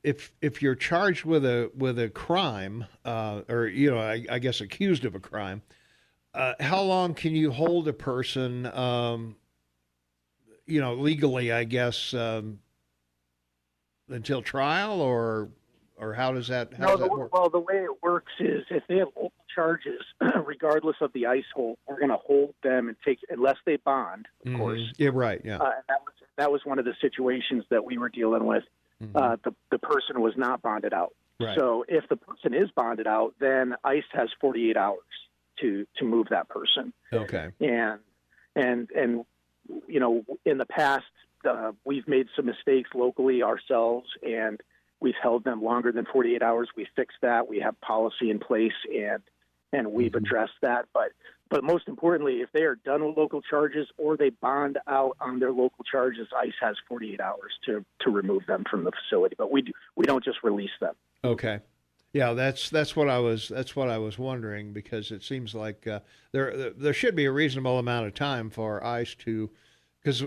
if you're charged with a crime or I guess accused of a crime, how long can you hold a person legally, I guess, until trial, or how does that work? Well, the way it works is if they have local charges, regardless of the ICE hold, we're going to hold them and unless they bond, of course. Yeah, right. Yeah. That was one of the situations that we were dealing with. The person was not bonded out. Right. So if the person is bonded out, then ICE has 48 hours to move that person. Okay. And in the past, we've made some mistakes locally ourselves, and we've held them longer than 48 hours. We fixed that. We have policy in place, and we've addressed that. But most importantly, if they are done with local charges or they bond out on their local charges, ICE has 48 hours to remove them from the facility. But we don't just release them. Okay. Yeah, that's what I was wondering, because it seems like there should be a reasonable amount of time for ICE to, because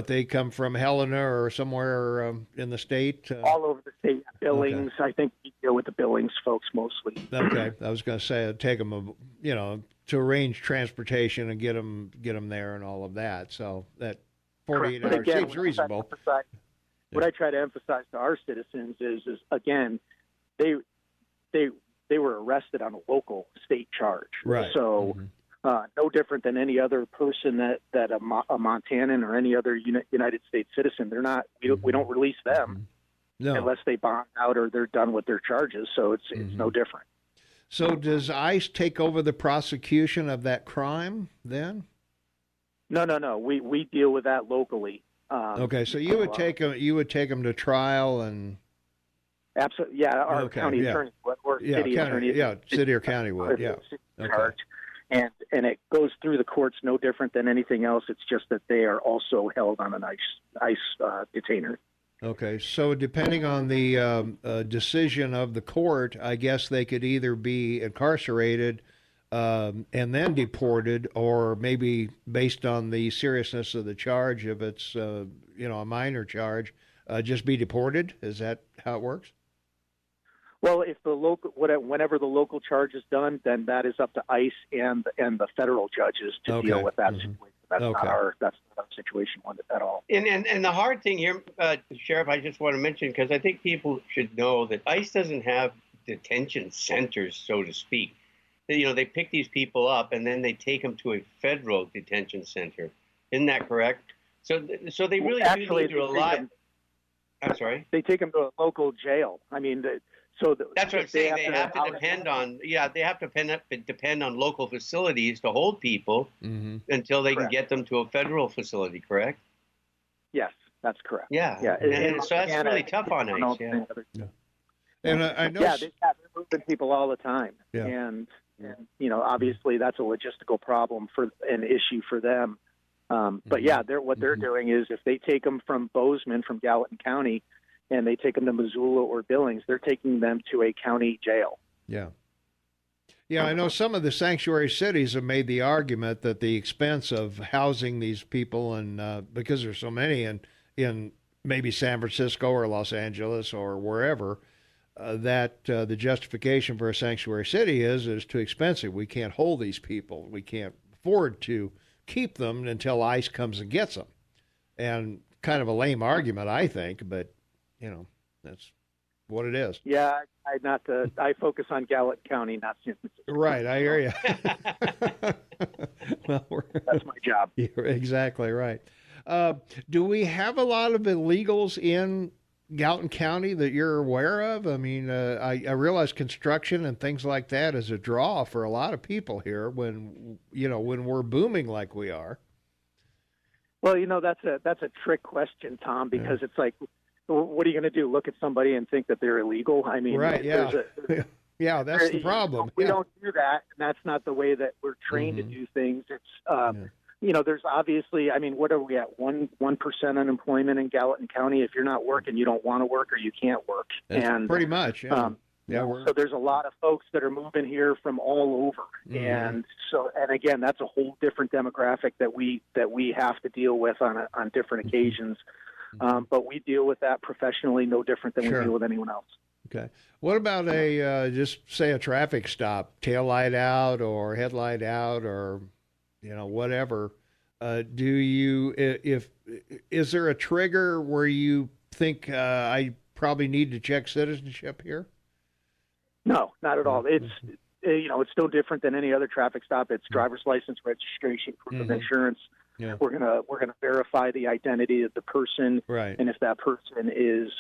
they come from Helena or somewhere in the state. All over the state. Billings. Okay. I think we deal with the Billings folks mostly. Okay, I was going to say it'd take them to arrange transportation and get them there and all of that. So that 48 hours seems reasonable. What I try to emphasize to our citizens is again, they were arrested on a local state charge. Right. So no different than any other person that a Montanan or any other United States citizen. They're not. We don't release them unless they bond out or they're done with their charges. So it's no different. So does ICE take over the prosecution of that crime then? No. We deal with that locally. Okay, so you would take them to trial and. Absolutely, yeah. Our county attorney or city attorney. Yeah, city or county would. Yeah. Charge. And it goes through the courts no different than anything else. It's just that they are also held on an ICE detainer. Okay, so depending on the decision of the court, I guess they could either be incarcerated and then deported, or maybe based on the seriousness of the charge, if it's a minor charge, just be deported. Is that how it works? Well, if whenever the local charge is done, then that is up to ICE and the federal judges to deal with that situation. That's not our situation at all. And the hard thing here, Sheriff, I just want to mention, because I think people should know that ICE doesn't have detention centers, so to speak. They pick these people up and then they take them to a federal detention center. Isn't that correct? So they really do need to rely. I'm sorry. They take them to a local jail. I mean. That's what I'm saying. They have to depend on local facilities to hold people until they can get them to a federal facility. Correct? Yes, that's correct. Yeah. And so that's really tough on ICE. Yeah. And I know. Yeah, they're moving people all the time. Yeah. And obviously that's a logistical problem for an issue for them. But yeah, what they're doing is if they take them from Bozeman, from Gallatin County, and they take them to Missoula or Billings, they're taking them to a county jail. Yeah. Yeah, I know some of the sanctuary cities have made the argument that the expense of housing these people, and because there's so many in maybe San Francisco or Los Angeles or wherever, that the justification for a sanctuary city is too expensive. We can't hold these people. We can't afford to keep them until ICE comes and gets them. And kind of a lame argument, I think, but that's what it is. Yeah, I focus on Gallatin County, not San Francisco. Right, I hear you. Well, that's my job. You're exactly right. Do we have a lot of illegals in Gallatin County that you're aware of? I mean, I realize construction and things like that is a draw for a lot of people here when we're booming like we are. Well, that's a trick question, Tom, because it's like, what are you going to do? Look at somebody and think that they're illegal? I mean, right? Yeah, yeah, that's the problem. We don't do that, and that's not the way that we're trained to do things. It's there's obviously, I mean, what are we at? 1% unemployment in Gallatin County. If you're not working, you don't want to work or you can't work. That's pretty much. Yeah. So there's a lot of folks that are moving here from all over, and again, that's a whole different demographic that we have to deal with on different occasions. But we deal with that professionally, no different than we deal with anyone else. Okay. What about just say a traffic stop, tail light out or headlight out or whatever? Is there a trigger where you think I probably need to check citizenship here? No, not at all. It's it's no different than any other traffic stop. It's driver's license, registration, proof of insurance. Yeah. We're gonna verify the identity of the person, right? And if that person is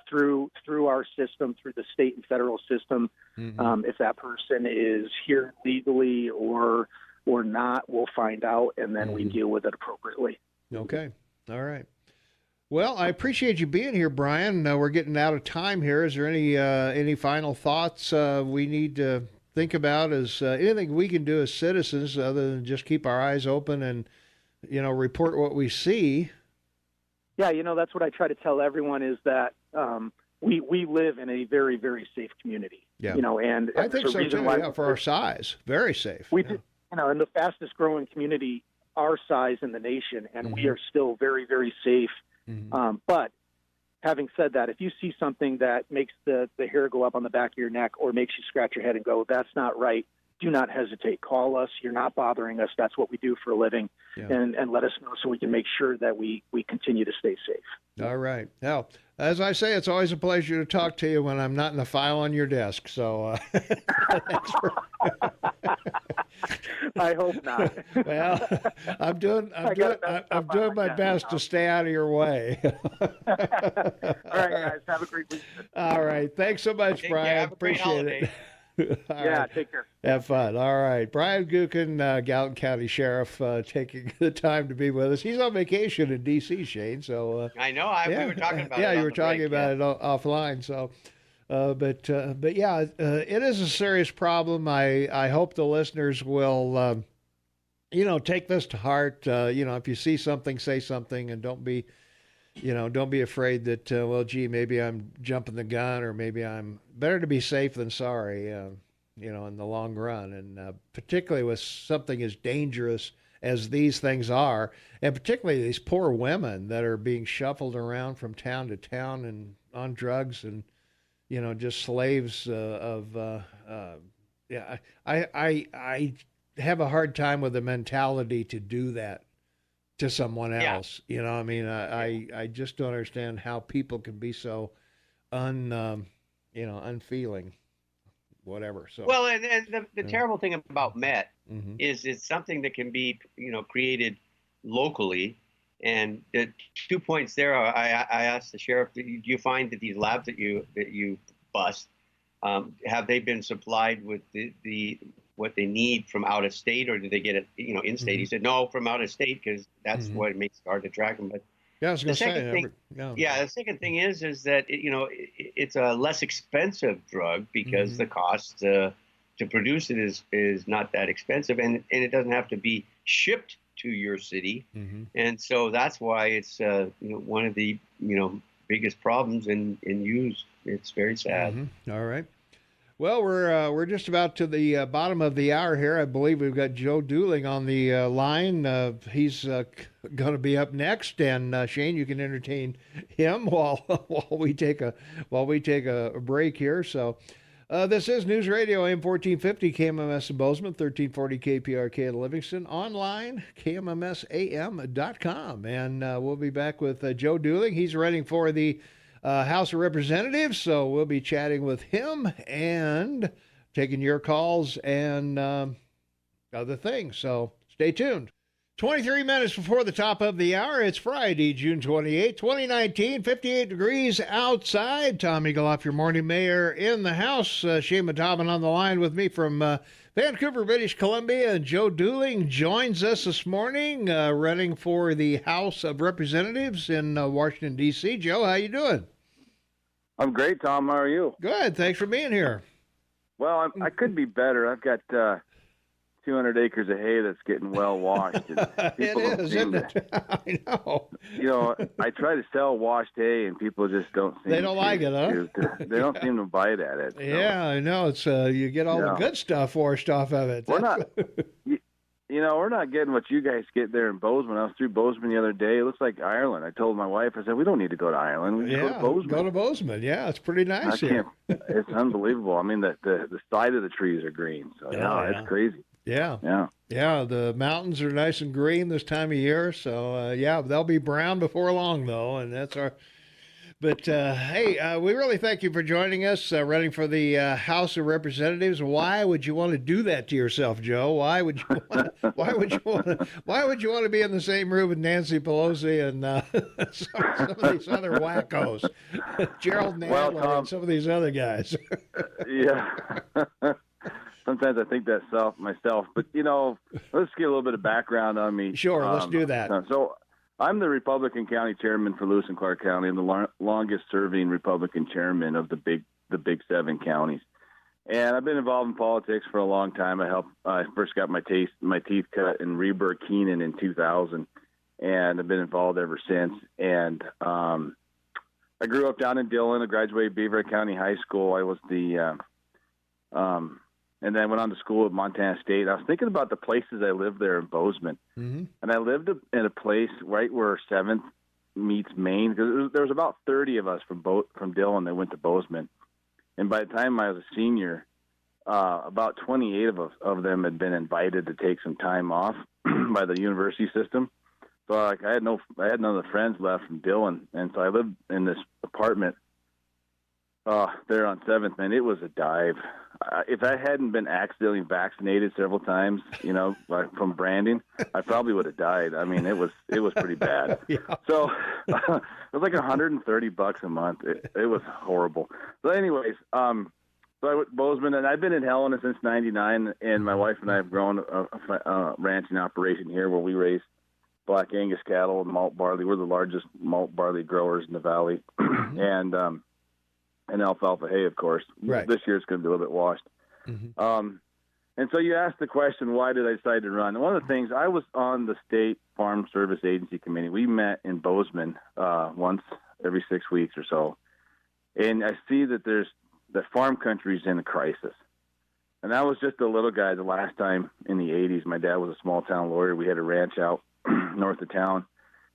through our system, through the state and federal system, if that person is here legally or not, we'll find out, and then we deal with it appropriately. Okay, all right. Well, I appreciate you being here, Brian. We're getting out of time here. Is there any final thoughts we need to think about? Is anything we can do as citizens other than just keep our eyes open and report what we see? Yeah, that's what I try to tell everyone is that we live in a very, very safe community. Yeah, and I think so too. Yeah, for our size, very safe. We do, in the fastest growing community our size in the nation, and we are still very, very safe. But having said that, if you see something that makes the hair go up on the back of your neck or makes you scratch your head and go, that's not right, do not hesitate. Call us. You're not bothering us. That's what we do for a living. Yeah. And let us know so we can make sure that we continue to stay safe. All right. Now, as I say, it's always a pleasure to talk to you when I'm not in the file on your desk. So thanks for... I hope not. Well, I'm doing my best to stay out of your way. All right, guys. Have a great week. All right. Thanks so much, Brian. Appreciate it. Right. Take care. Have fun. All right. Brian Gootkin, Gallatin County Sheriff, taking the time to be with us. He's on vacation in D.C., Shane. So I know. We were talking about it. Yeah, you were talking about it offline. So, but yeah, it is a serious problem. I hope the listeners will, take this to heart. If you see something, say something, and don't be afraid that, well, gee, maybe I'm jumping the gun, or maybe I'm better to be safe than sorry, in the long run. And particularly with something as dangerous as these things are, and particularly these poor women that are being shuffled around from town to town and on drugs and, just slaves I have a hard time with the mentality to do that to someone else. Yeah. I just don't understand how people can be so unfeeling, whatever. So well, and the terrible thing about meth is it's something that can be created locally. And the 2 points there are, I asked the sheriff, do you find that these labs that you bust have they been supplied with the what they need from out of state, or do they get it in state? He said no, from out of state, because that's what makes it hard to track them. But yeah, I was going to say. The second thing is that it's a less expensive drug because the cost to produce it is not that expensive, and it doesn't have to be shipped to your city, and so that's why it's one of the biggest problems in use. It's very sad. All right. Well, we're just about to the bottom of the hour here. I believe we've got Joe Dooling on the line. He's going to be up next, and Shane, you can entertain him while we take a break here. So, this is News Radio AM 1450 KMMS in Bozeman, 1340 KPRK in Livingston, online KMMSAM.com, and we'll be back with Joe Dooling. He's running for the House of Representatives, so we'll be chatting with him and taking your calls and other things. So stay tuned. 23 minutes before the top of the hour. It's Friday, June 28, 2019, 58 degrees outside. Tom Eagleoff, your morning mayor in the house. Shema Dobbin on the line with me from Vancouver, British Columbia. And Joe Dooling joins us this morning, running for the House of Representatives in Washington, D.C. Joe, how you doing? I'm great, Tom. How are you? Good. Thanks for being here. Well, I could be better. I've got 200 acres of hay that's getting well washed. It is, isn't it? I know. I try to sell washed hay, and people just don't seem They don't like it, huh? They don't seem to bite at it. So. Yeah, I know. It's you get all the good stuff washed off of it. We're not, we're not getting what you guys get there in Bozeman. I was through Bozeman the other day. It looks like Ireland. I told my wife, I said, we don't need to go to Ireland. We go to Bozeman. Go to Bozeman. Yeah, it's pretty nice here. It's unbelievable. I mean, the side of the trees are green. So, it's crazy. Yeah. The mountains are nice and green this time of year. So, they'll be brown before long, though. And that's our. But, hey, we really thank you for joining us, running for the House of Representatives. Why would you want to do that to yourself, Joe? Why would you want to be in the same room with Nancy Pelosi and some of these other wackos, Gerald Nadler and some of these other guys? Yeah. Sometimes I think that myself. But, let's get a little bit of background on me. Sure, let's do that. So I'm the Republican County Chairman for Lewis and Clark County. I'm the longest-serving Republican chairman of the big 7 counties. And I've been involved in politics for a long time. I first got my teeth cut in Reber Keenan in 2000, and I've been involved ever since. And I grew up down in Dillon. I graduated Beaver County High School. I was and then I went on to school at Montana State. I was thinking about the places I lived there in Bozeman. Mm-hmm. And I lived in a place right where 7th meets Maine. There was about 30 of us from Dillon that went to Bozeman. And by the time I was a senior, about 28 of them had been invited to take some time off by the university system. So I had none of the friends left from Dillon. And so I lived in this apartment there on 7th, man. It was a dive. If I hadn't been accidentally vaccinated several times, from branding, I probably would have died. I mean, it was pretty bad. Yeah. So it was like $130 a month. It was horrible. So anyways, so I went to Bozeman, and I've been in Helena since '99, and my wife and I have grown a ranching operation here where we raise Black Angus cattle and malt barley. We're the largest malt barley growers in the valley, and alfalfa hay, of course. Right. This year it's going to be a little bit washed. Mm-hmm. And so you asked the question, why did I decide to run? And one of the things, I was on the State Farm Service Agency Committee. We met in Bozeman once every 6 weeks or so. And I see that the farm country is in a crisis. And I was just a little guy the last time in the 80s. My dad was a small-town lawyer. We had a ranch out north of town.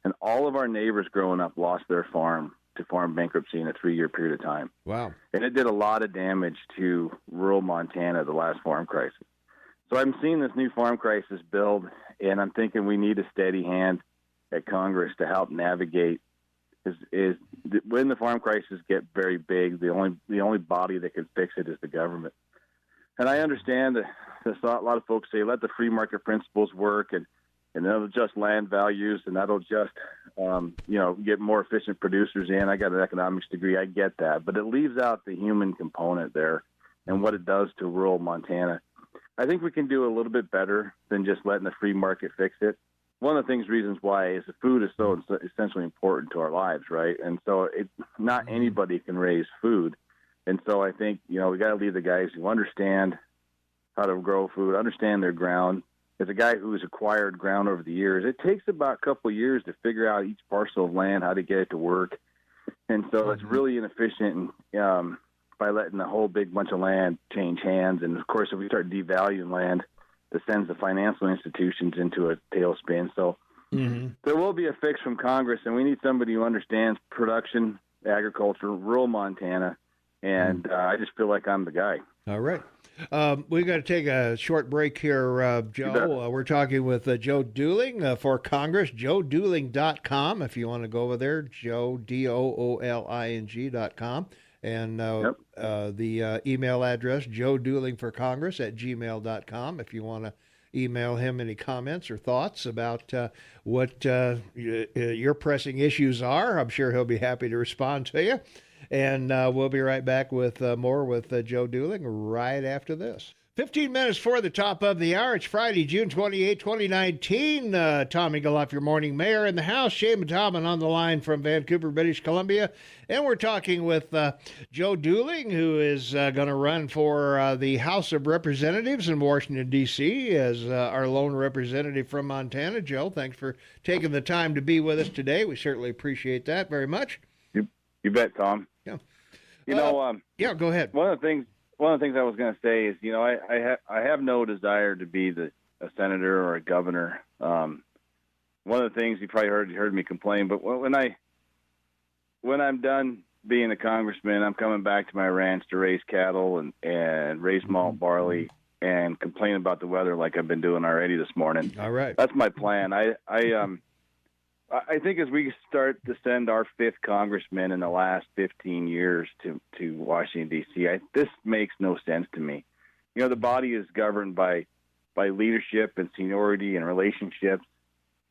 And all of our neighbors growing up lost their farm to farm bankruptcy in a 3-year period of time. Wow. And it did a lot of damage to rural Montana, the last farm crisis. So I'm seeing this new farm crisis build, and I'm thinking we need a steady hand at Congress to help navigate. Is when the farm crisis get very big, the only body that can fix it is the government. And I understand that a lot of folks say, let the free market principles work, and that'll adjust land values, and that'll just, get more efficient producers in. I got an economics degree. I get that. But it leaves out the human component there and what it does to rural Montana. I think we can do a little bit better than just letting the free market fix it. One of the reasons why is the food is so essentially important to our lives, right? And so not anybody can raise food. And so I think, we got to leave the guys who understand how to grow food, understand their ground. As a guy who's acquired ground over the years, it takes about a couple of years to figure out each parcel of land, how to get it to work. And so it's really inefficient by letting a whole big bunch of land change hands. And, of course, if we start devaluing land, that sends the financial institutions into a tailspin. So there will be a fix from Congress, and we need somebody who understands production, agriculture, rural Montana, and I just feel like I'm the guy. All right. We've got to take a short break here, Joe. We're talking with Joe Dooling for Congress, joedooling.com. If you want to go over there, Joe, DOOLING.com. And the email address, joedoolingforcongress@gmail.com. If you want to email him any comments or thoughts about what your pressing issues are. I'm sure he'll be happy to respond to you. And we'll be right back with more with Joe Dooling right after this. 15 minutes for the top of the hour. It's Friday, June 28, 2019. Tommy Galoff, your morning mayor in the house. Shane Mataman on the line from Vancouver, British Columbia. And we're talking with Joe Dooling, who is going to run for the House of Representatives in Washington, D.C. as our lone representative from Montana. Joe, thanks for taking the time to be with us today. We certainly appreciate that very much. You bet, Tom. Yeah. Yeah, go ahead. One of the things I was going to say is, I have no desire to be a senator or a governor. One of the things you probably heard me complain, but when I'm done being a congressman, I'm coming back to my ranch to raise cattle and raise malt barley and complain about the weather like I've been doing already this morning. All right. That's my plan. I think as we start to send our fifth congressman in the last 15 years to Washington, D.C., this makes no sense to me. The body is governed by leadership and seniority and relationships.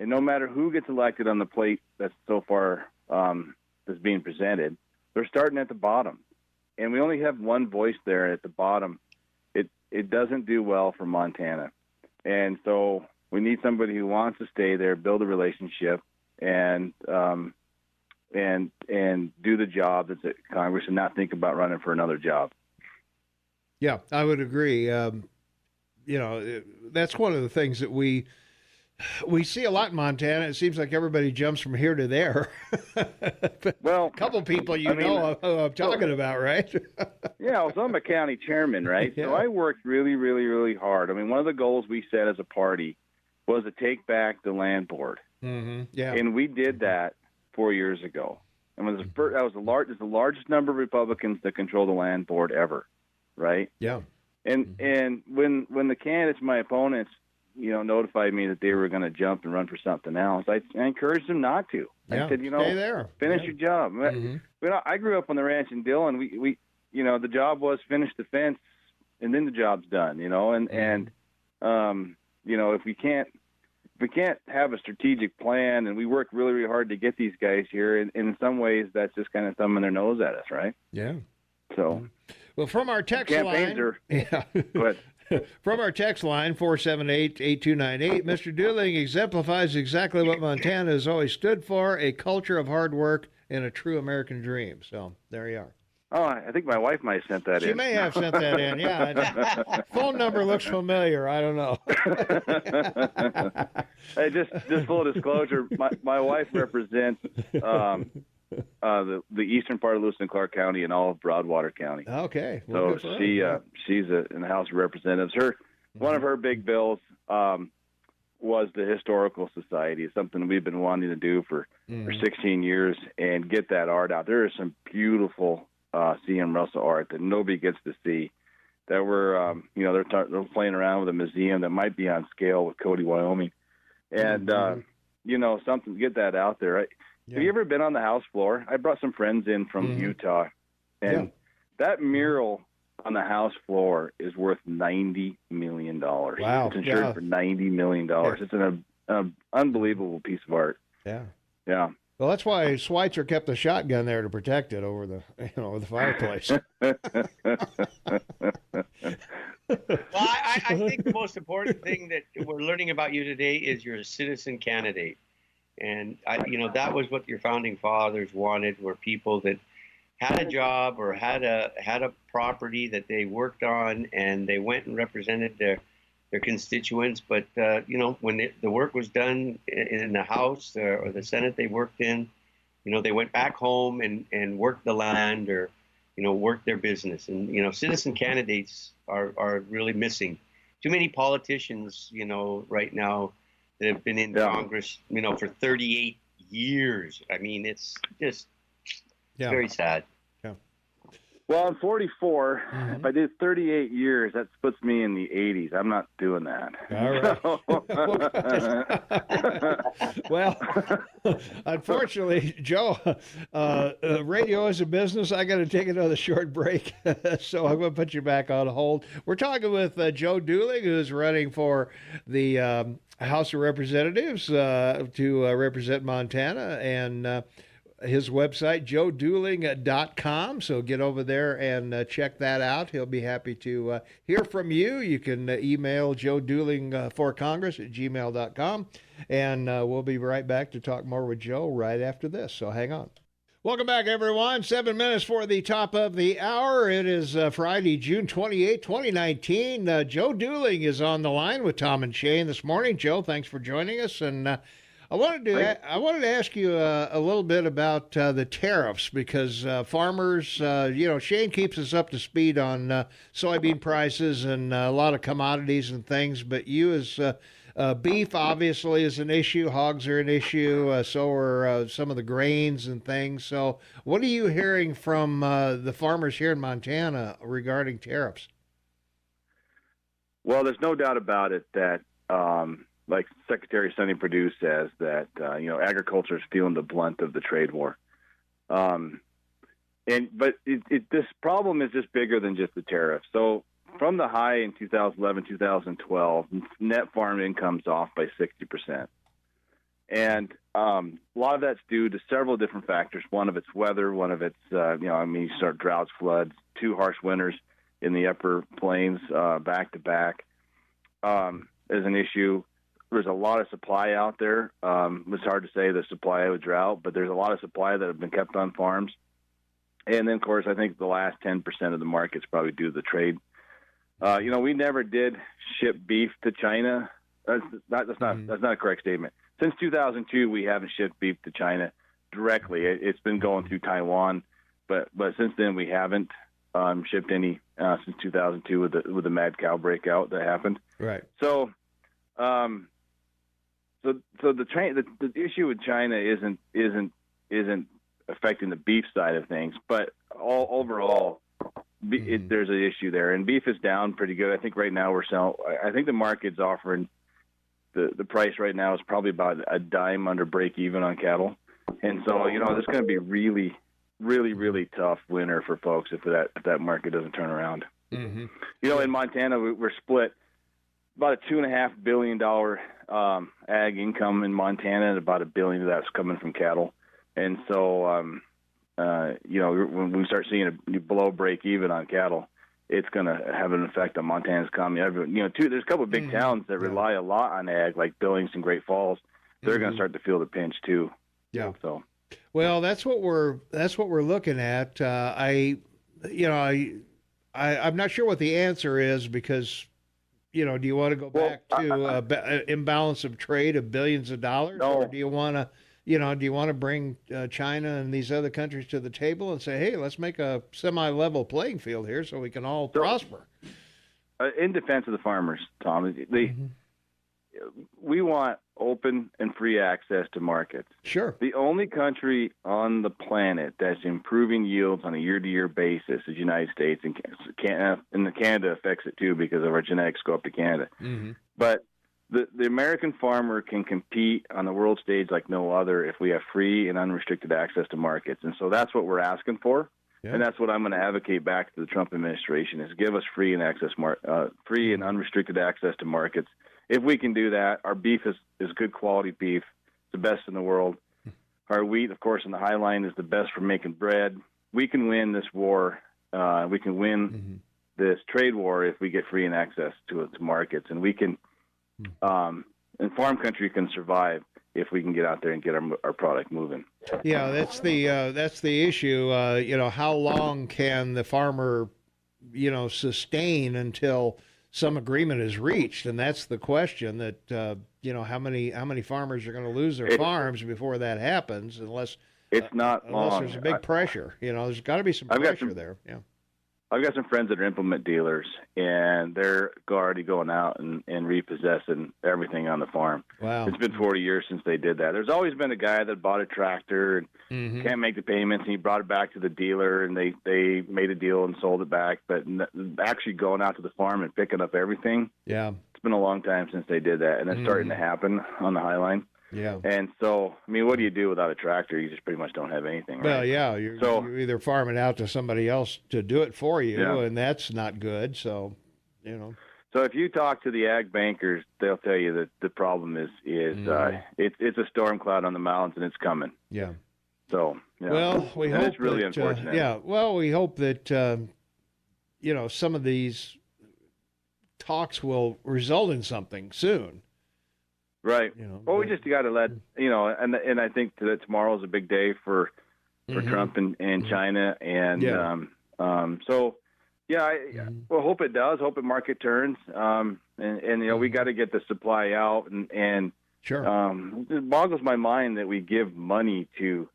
And no matter who gets elected on the plate that's so far that's being presented, they're starting at the bottom. And we only have one voice there at the bottom. It doesn't do well for Montana. And so we need somebody who wants to stay there, build a relationship, and do the job that's at Congress and not think about running for another job. Yeah, I would agree. That's one of the things that we see a lot in Montana. It seems like everybody jumps from here to there. Well, a couple people know who I'm talking about, right? Yeah, so I'm a county chairman, right? Yeah. So I worked really, really, really hard. One of the goals we set as a party was to take back the land board. Mm-hmm. Yeah, and we did that 4 years ago. And that was the largest number of Republicans that control the land board ever, right? Yeah. And when the candidates, my opponents, notified me that they were going to jump and run for something else, I encouraged them not to. Yeah. I said, stay there. Finish your job. Mm-hmm. I grew up on the ranch in Dillon. We the job was finish the fence, and then the job's done. And if we can't have a strategic plan, and we work really, really hard to get these guys here, and in some ways that's just kind of thumbing their nose at us, right? Yeah. So, well, from our text line, go ahead. From our text line 478-8298, Mr. Dooling exemplifies exactly what Montana has always stood for: a culture of hard work and a true American dream. So there you are. Oh, I think my wife might have sent that in. She may have sent that in, yeah. Phone number looks familiar. I don't know. Hey, just full disclosure, my wife represents the eastern part of Lewis and Clark County and all of Broadwater County. Okay. Well, so she's in the House of Representatives. One of her big bills was the Historical Society. It's something we've been wanting to do for 16 years and get that art out. There is some beautiful C.M. Russell art that nobody gets to see. That they're playing around with a museum that might be on scale with Cody, Wyoming, and something to get that out there. Yeah. Have you ever been on the House floor? I brought some friends in from Utah, and that mural on the House floor is worth $90 million. Wow! It's insured for $90 million. Yeah. It's an unbelievable piece of art. Yeah. Yeah. Well, that's why Schweitzer kept the shotgun there to protect it over the fireplace. Well, I think the most important thing that we're learning about you today is you're a citizen candidate. And, that was what your founding fathers wanted, were people that had a job or had a property that they worked on, and they went and represented their constituents. But, when the work was done in the House or the Senate they worked in, they went back home and worked the land or, worked their business. And, citizen candidates are really missing. Too many politicians, right now that have been in Congress, for 38 years. I mean, it's just very sad. Yeah. Well, I'm 44. If I did 38 years, that puts me in the 80s. I'm not doing that. All right. Well, unfortunately, Joe, radio is a business. I got to take another short break, so I'm going to put you back on hold. We're talking with Joe Dooling, who's running for the House of Representatives to represent Montana, and his website, joedooling.com. So get over there and check that out. He'll be happy to hear from you. You can email joedooling4congress@gmail.com. And we'll be right back to talk more with Joe right after this. So hang on. Welcome back, everyone. 7 minutes for the top of the hour. It is Friday, June 28, 2019. Joe Dooling is on the line with Tom and Shane this morning. Joe, thanks for joining us. And I wanted to ask you a little bit about the tariffs, because farmers, Shane keeps us up to speed on soybean prices and a lot of commodities and things. But you, as beef, obviously, is an issue. Hogs are an issue. So are some of the grains and things. So, what are you hearing from the farmers here in Montana regarding tariffs? Well, there's no doubt about it that. Like Secretary Sonny Perdue says, that agriculture is feeling the blunt of the trade war, but this problem is just bigger than just the tariffs. So from the high in 2011, 2012, net farm income's off by 60%, and a lot of that's due to several different factors. One of it's weather, one of it's you start droughts, floods, 2 harsh winters in the upper plains back to back is an issue. There's a lot of supply out there. It's hard to say the supply of a drought, but there's a lot of supply that have been kept on farms. And then, of course, I think the last 10% of the market's probably due to the trade. We never did ship beef to China. That's not a correct statement. Since 2002, we haven't shipped beef to China directly. It's been going through Taiwan, but since then we haven't shipped any since 2002 with the mad cow breakout that happened. Right. So. So the issue with China isn't affecting the beef side of things, but overall, there's an issue there, and beef is down pretty good. I think right now I think the market's offering the price right now is probably about a dime under break even on cattle, and so there's going to be really, really, really tough winter for folks if that market doesn't turn around. Mm-hmm. In Montana we're split. About a $2.5 billion ag income in Montana, and about $1 billion of that's coming from cattle. And so, when we start seeing a below break even on cattle, it's going to have an effect on Montana's economy. There's a couple of big towns that rely a lot on ag, like Billings and Great Falls. They're going to start to feel the pinch too. Yeah. So, well, that's what we're looking at. I'm not sure what the answer is, because. Do you want to go back to imbalance of trade of billions of dollars, or do you want to bring China and these other countries to the table and say, hey, let's make a semi-level playing field here so we can all prosper? In defense of the farmers, Tom, we want open and free access to markets. Sure. The only country on the planet that's improving yields on a year-to-year basis is the United States, and Canada affects it too because of our genetics go up to Canada. Mm-hmm. But the American farmer can compete on the world stage like no other if we have free and unrestricted access to markets. And so that's what we're asking for. Yeah. And that's what I'm going to advocate back to the Trump administration, is give us free and unrestricted access to markets. If we can do that, our beef is good quality beef, the best in the world. Our wheat, of course, in the High Line is the best for making bread. We can win this war. We can win this trade war if we get free and access to markets, and we can. And farm country can survive if we can get out there and get our product moving. Yeah, that's the issue. How long can the farmer, sustain until some agreement is reached? And that's the question. That how many farmers are going to lose their farms before that happens? Unless it's not long. Unless there's a big pressure. There's got to be some pressure there. Yeah. I've got some friends that are implement dealers, and they're already going out and repossessing everything on the farm. Wow. It's been 40 years since they did that. There's always been a guy that bought a tractor and can't make the payments, and he brought it back to the dealer, and they made a deal and sold it back. But actually going out to the farm and picking up everything, it's been a long time since they did that, and it's starting to happen on the High Line. Yeah. And so, I mean, what do you do without a tractor? You just pretty much don't have anything, right? Well, yeah, you're either farming out to somebody else to do it for you, and that's not good. So, So if you talk to the ag bankers, they'll tell you that the problem is it's a storm cloud on the mountains, and it's coming. Yeah. So, well, we hope it's really that, unfortunate. Well, we hope that some of these talks will result in something soon. Right. We just got to let and I think that tomorrow's a big day for Trump and China, and well, hope it does. Hope the market turns, and we got to get the supply out, and sure. It boggles my mind that we give money to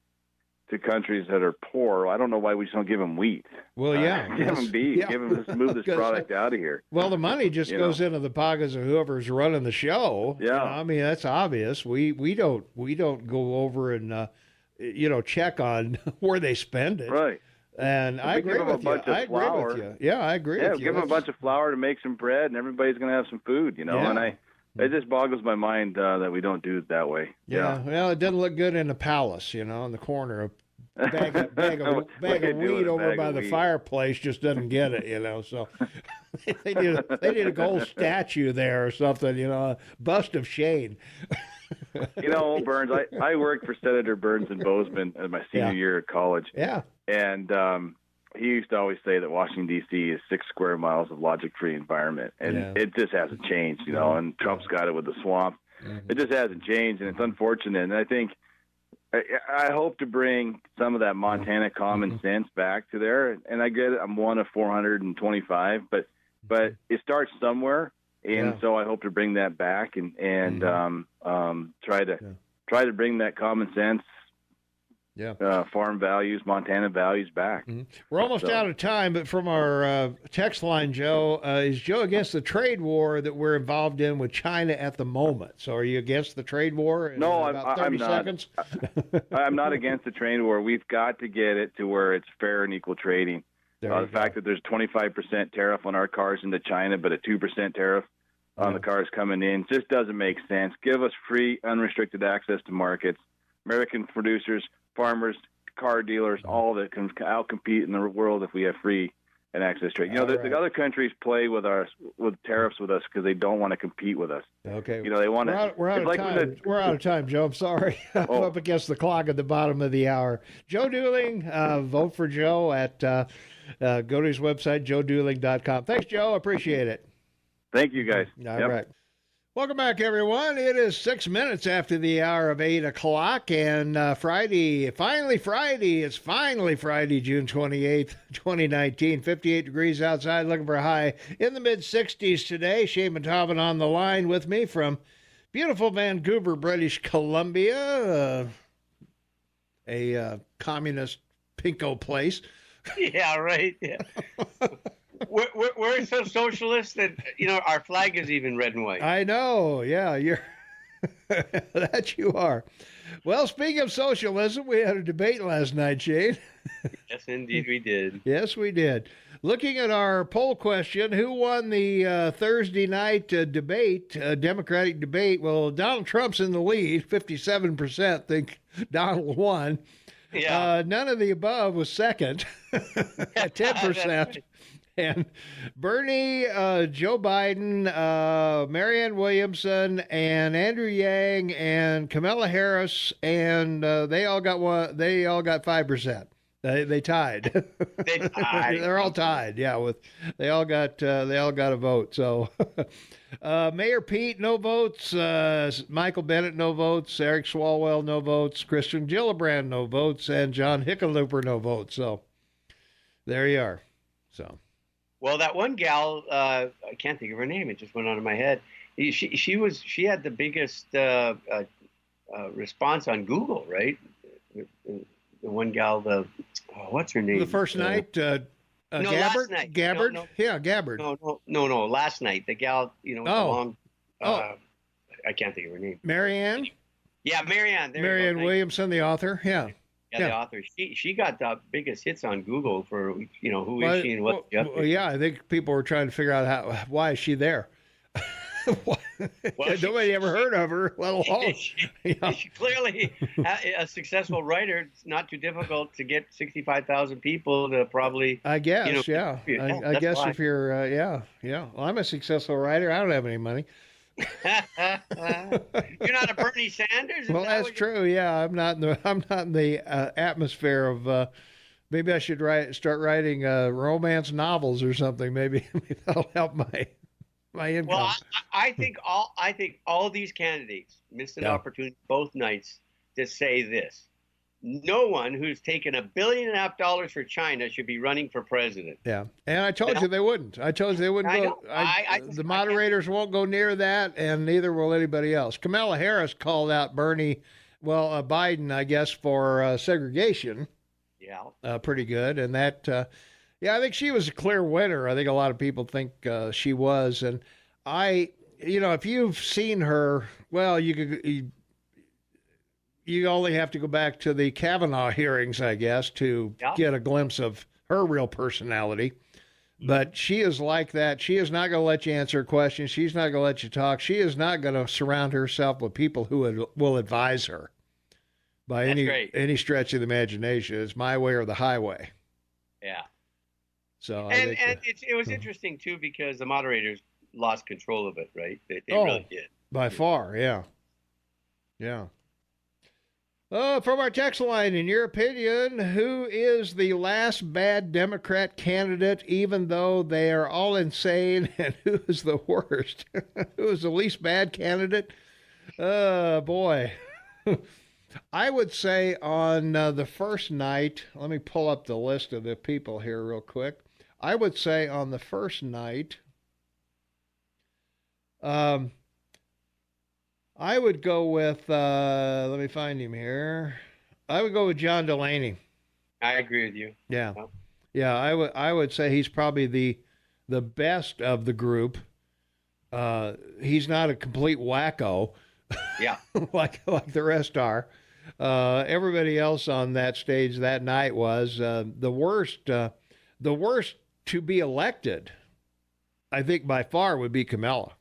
countries that are poor. I don't know why we just don't give them wheat. Well, give them beef. Give them, let's move this product out of here. Well, the money just goes into the pockets of whoever's running the show. Yeah, I mean that's obvious. We don't go over and check on where they spend it. Right. And I agree with you. I agree with you. Yeah, I agree with you. Give them a bunch of flour to make some bread, and everybody's going to have some food. And it just boggles my mind that we don't do it that way. Yeah. Well, it doesn't look good in the palace, in the corner. A bag of weed over by the fireplace just doesn't get it, So they need a gold statue there or something, a bust of Shane. Burns, I worked for Senator Burns in Bozeman in my senior year at college. Yeah. And he used to always say that Washington, D.C. is 6 square miles of logic-free environment. And it just hasn't changed, and Trump's got it with the swamp. Mm-hmm. It just hasn't changed, and it's unfortunate. And I think I hope to bring some of that Montana common sense back to there. And I get it. I'm one of 425, but it starts somewhere. And so I hope to bring that back and try to bring that common sense, farm values, Montana values back. Mm-hmm. We're almost out of time, but from our text line, Joe, is Joe against the trade war that we're involved in with China at the moment? So are you against the trade war? No, I'm not. Seconds? I'm not against the trade war. We've got to get it to where it's fair and equal trading. The fact that there's 25% tariff on our cars into China, but a 2% tariff on the cars coming in just doesn't make sense. Give us free, unrestricted access to markets. American producers, farmers, car dealers, all that can outcompete in the world if we have free and access trade. The other countries play with tariffs with us because they don't want to compete with us. Okay. They want to. We're out of time. We're out of time, Joe. I'm sorry. I'm up against the clock at the bottom of the hour. Joe Dooling, vote for Joe at go to his website, joedooling.com. Thanks, Joe. Appreciate it. Thank you, guys. All right. Welcome back, everyone. It is 6 minutes after the hour of 8 o'clock, and Friday, finally Friday, June 28th, 2019, 58 degrees outside, looking for a high in the mid-60s today. Shane Matavin on the line with me from beautiful Vancouver, British Columbia, a communist pinko place. Yeah, right. Yeah. We're so socialist that our flag is even red and white. I know. Yeah, you're that you are. Well, speaking of socialism, we had a debate last night, Shane. Yes, indeed, we did. Yes, we did. Looking at our poll question, who won the Thursday night debate, Democratic debate? Well, Donald Trump's in the lead. 57% think Donald won. Yeah. None of the above was second at 10%. And Bernie, Joe Biden, Marianne Williamson, and Andrew Yang, and Kamala Harris, and they all got 5%. They tied. They tied. They're all tied. Yeah, they all got a vote. So, Mayor Pete, no votes. Michael Bennett, no votes. Eric Swalwell, no votes. Christian Gillibrand, no votes, and John Hickenlooper, no votes. So, there you are. So. Well, that one gal, I can't think of her name. It just went out of my head. She had the biggest response on Google, right? The one gal, what's her name? The first night, No, Gabbard? last night. Gabbard? No. Yeah, Gabbard. No. Last night, the gal, with the long. I can't think of her name. Marianne? Yeah, Marianne. Marianne Williamson, the author. Yeah. The author. She got the biggest hits on Google for who is she and what. Yeah, I think people were trying to figure out why is she there. Nobody ever heard of her, let alone. She clearly a successful writer. It's not too difficult to get 65,000 people to probabbe. I guess, I guess why. if you're, Well, I'm a successful writer. I don't have any money. You're not a Bernie Sanders. Well, that's true. Yeah, I'm not in the atmosphere of. Maybe I should start writing romance novels or something. Maybe that'll help my income. Well, I think all these candidates missed an opportunity both nights to say this. No one who's taken $1.5 billion for China should be running for president. Yeah, and I told you they wouldn't. I told you they wouldn't go. The moderators won't go near that, and neither will anybody else. Kamala Harris called out Biden, I guess, for segregation. Yeah, pretty good, and that. I think she was a clear winner. I think a lot of people think she was, and if you've seen her, well, you only have to go back to the Kavanaugh hearings, I guess, to get a glimpse of her real personality. But she is like that. She is not going to let you answer questions. She's not going to let you talk. She is not going to surround herself with people who will advise her by any stretch of the imagination. It's my way or the highway. Yeah. So it was interesting too because the moderators lost control of it, right? They really did. By far, yeah. From our text line, in your opinion, who is the last bad Democrat candidate, even though they are all insane, and who is the worst? Who is the least bad candidate? Boy. I would say on the first night, let me pull up the list of the people here real quick. I would say on the first night, I would go with, let me find him here. I would go with John Delaney. I agree with you. Yeah. Yeah, I would say he's probably the best of the group. He's not a complete wacko. Yeah. like the rest are. Everybody else on that stage that night was the worst to be elected. I think by far would be Kamala,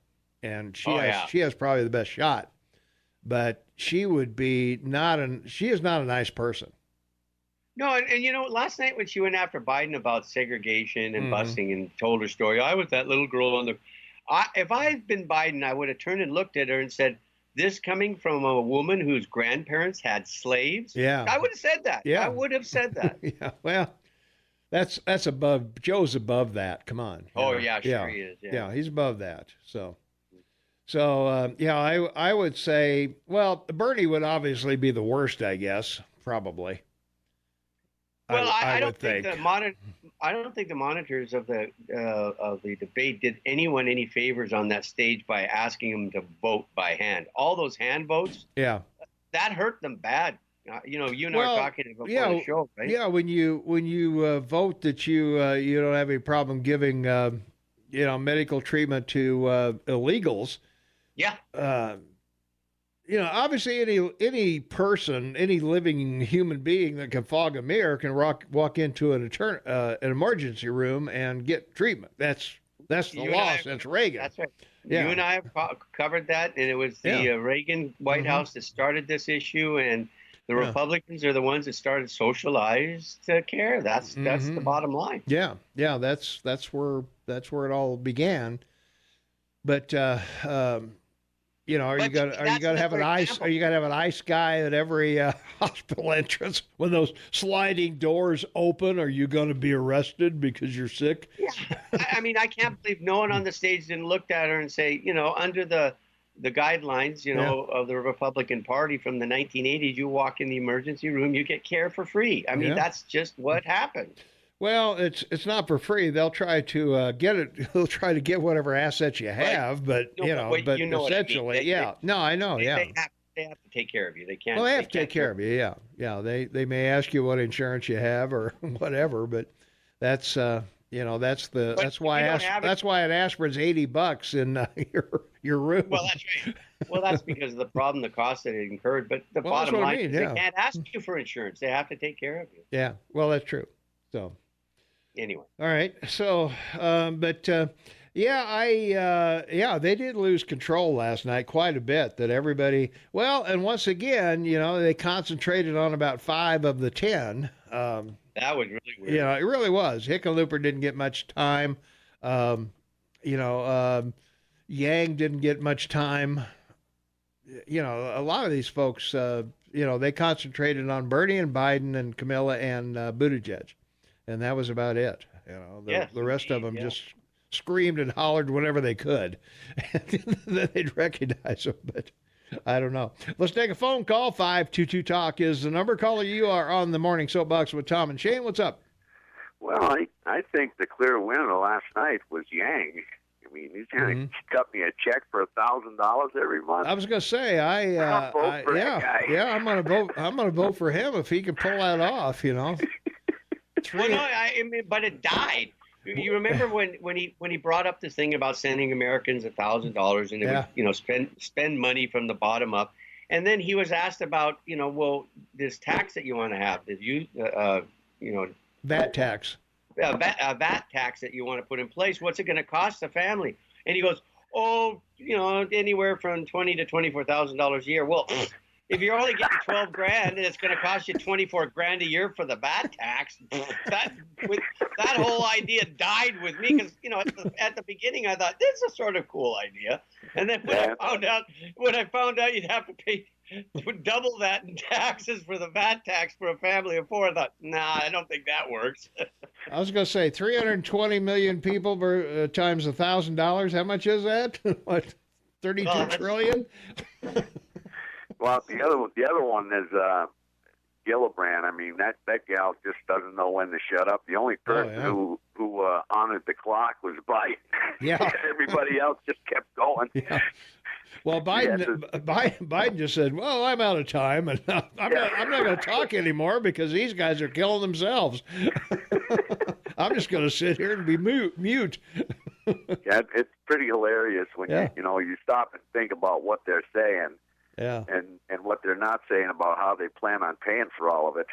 and she has probably the best shot. But she is not a nice person. No, and last night when she went after Biden about segregation and busing and told her story, I was that little girl if I had been Biden, I would have turned and looked at her and said, this coming from a woman whose grandparents had slaves? Yeah. I would have said that. Yeah. I would have said that. Yeah, well, that's above, Joe's above that. Come on. Oh, yeah, sure he is. Yeah, he's above that. So I would say, well, Bernie would obviously be the worst, I guess, probably. Well, I don't think the monitors of the debate did anyone any favors on that stage by asking them to vote by hand. All those hand votes, that hurt them bad. You and I were talking before the show, right? Yeah, when you vote that you don't have any problem giving medical treatment to illegals. Yeah. Obviously any person, any living human being that can fog a mirror can walk into an emergency room and get treatment. That's the law since Reagan. That's right. Yeah. You and I have covered that, and it was the Reagan White House that started this issue, and the Republicans are the ones that started socialized care. That's the bottom line. Yeah, that's where it all began. But are you gonna have an ice? Are you gonna have an ice guy at every hospital entrance when those sliding doors open? Are you gonna be arrested because you're sick? Yeah, I can't believe no one on the stage didn't look at her and say, under the guidelines, of the Republican Party from the 1980s, you walk in the emergency room, you get care for free. That's just what happened. Well, it's not for free. They'll try to get it. They'll try to get whatever assets you have, but essentially, No, I know. They have to take care of you. They can't. Well, they have to take care of you. Yeah. They may ask you what insurance you have or whatever, but that's that's why an aspirin's $80 in your room. Well, that's right. Well, that's because of the problem, the cost that it incurred. But the bottom line is they can't ask you for insurance; they have to take care of you. Yeah, well, that's true. So, anyway, all right. So, they did lose control last night quite a bit. That everybody, and once again, they concentrated on about 5 of the 10. That was really weird. Yeah, it really was. Hickenlooper didn't get much time. Yang didn't get much time. A lot of these folks, they concentrated on Bernie and Biden and Camilla and Buttigieg, and that was about it. The rest of them just screamed and hollered whenever they could, and then they'd recognize them. But I don't know. Let's take a phone call. 522-TALK is the number. Caller, you are on the Morning Soapbox with Tom and Shane. What's up? Well, I think the clear winner last night was Yang. I mean, he's going to cut me a check for $1,000 every month. I was going to say, I'm going to vote. I'm going to vote for him if he can pull that off. Well, no, but it died. You remember when he brought up this thing about sending Americans $1,000 and it would, spend money from the bottom up, and then he was asked about this tax that you want to have, that VAT tax. VAT tax that you want to put in place. What's it going to cost the family? And he goes, anywhere from $20,000 to $24,000 a year. Well, if you're only getting $12,000 and it's going to cost you $24,000 a year for the VAT tax, that whole idea died with me because at the beginning I thought this is a sort of cool idea, and then when I found out you'd have to pay double that in taxes for the VAT tax for a family of 4, I thought, nah, I don't think that works. I was going to say 320 million people times $1,000. How much is that? What, 32 trillion? Well, the other one is Gillibrand. I mean, that gal just doesn't know when to shut up. The only person who honored the clock was Biden. Yeah. Everybody else just kept going. Yeah. Well, Biden just said, "Well, I'm out of time, and I'm not going to talk anymore because these guys are killing themselves. I'm just going to sit here and be mute." Yeah, it's pretty hilarious when you stop and think about what they're saying. Yeah. And what they're not saying about how they plan on paying for all of it.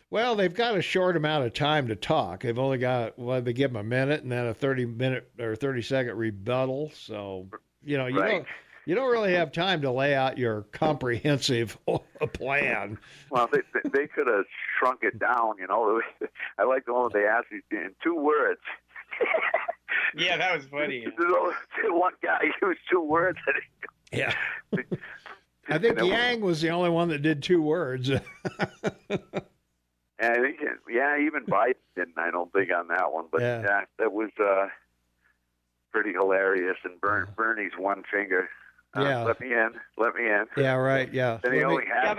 Well, they've got a short amount of time to talk. They've only got, they give them a minute and then a 30-minute or 30-second rebuttal. So, you don't really have time to lay out your comprehensive plan. Well, they could have shrunk it down, I like the one they asked you in 2 words. Yeah, that was funny. One guy used 2 words. Yeah. I think Yang was the only one that did 2 words. And I think, even Biden didn't, I don't think, on that one. But that was pretty hilarious. And Bernie's one finger. Let me in. Yeah, right. Yeah. Then he only had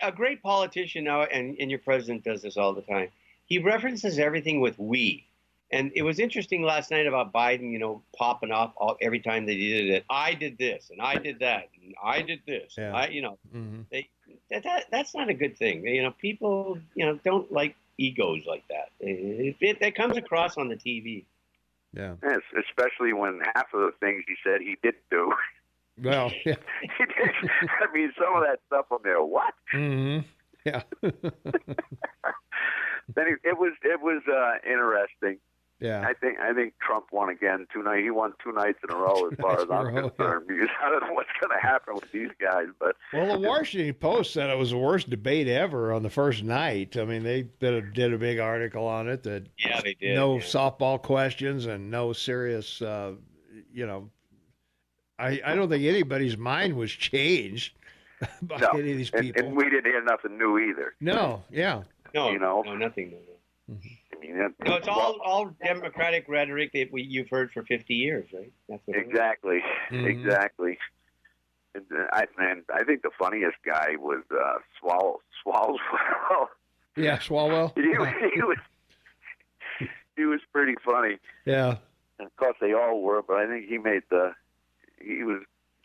a great politician now, and your president does this all the time. He references everything with we. And it was interesting last night about Biden, popping off every time they did it. I did this, and I did that, and I did this. Yeah. That's not a good thing. People, don't like egos like that. It comes across on the TV. Yeah. Yes, especially when half of the things he said he didn't do. Well, yeah. I mean, some of that stuff on there. What? Mm-hmm. Yeah. Then it was interesting. Yeah, I think Trump won again tonight. He won 2 nights in a row, as far as I'm concerned. Because I don't know what's going to happen with these guys. But the Washington Post said it was the worst debate ever on the first night. I mean, they did a big article on it. That they did. No softball questions and no serious. I don't think anybody's mind was changed by any of these people. And we didn't hear nothing new either. No, yeah. No, nothing new. Mm-hmm. I mean, it's all Democratic rhetoric that you've heard for 50 years, right? That's what exactly. Exactly. And I think the funniest guy was Swalwell. Yeah, Swalwell. He was pretty funny. Yeah. And of course, they all were, but I think he was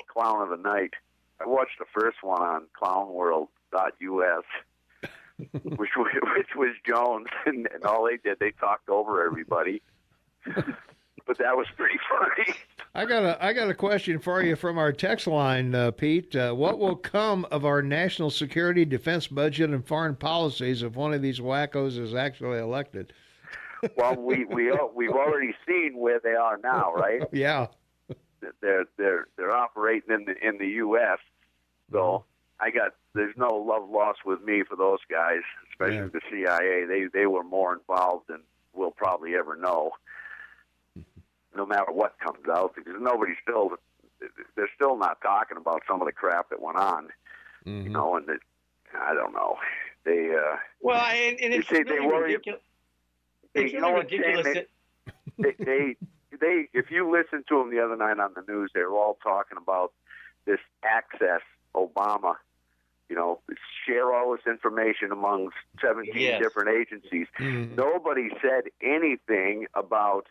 clown of the night. I watched the first one on clownworld.us. which was Jones, and all they did, they talked over everybody. But that was pretty funny. I got a question for you from our text line, Pete. What will come of our national security, defense budget, and foreign policies if one of these wackos is actually elected? Well, we've already seen where they are now, right? Yeah. They're operating in the U.S. So there's no love lost with me for those guys, especially the CIA. They were more involved than we'll probably ever know, no matter what comes out, because they're still not talking about some of the crap that went on, you know, and I don't know. They and it's really ridiculous. It's really ridiculous. They if you listen to them the other night on the news, they were all talking about this access Obama, you know, share all this information amongst 17 different agencies. Nobody said anything about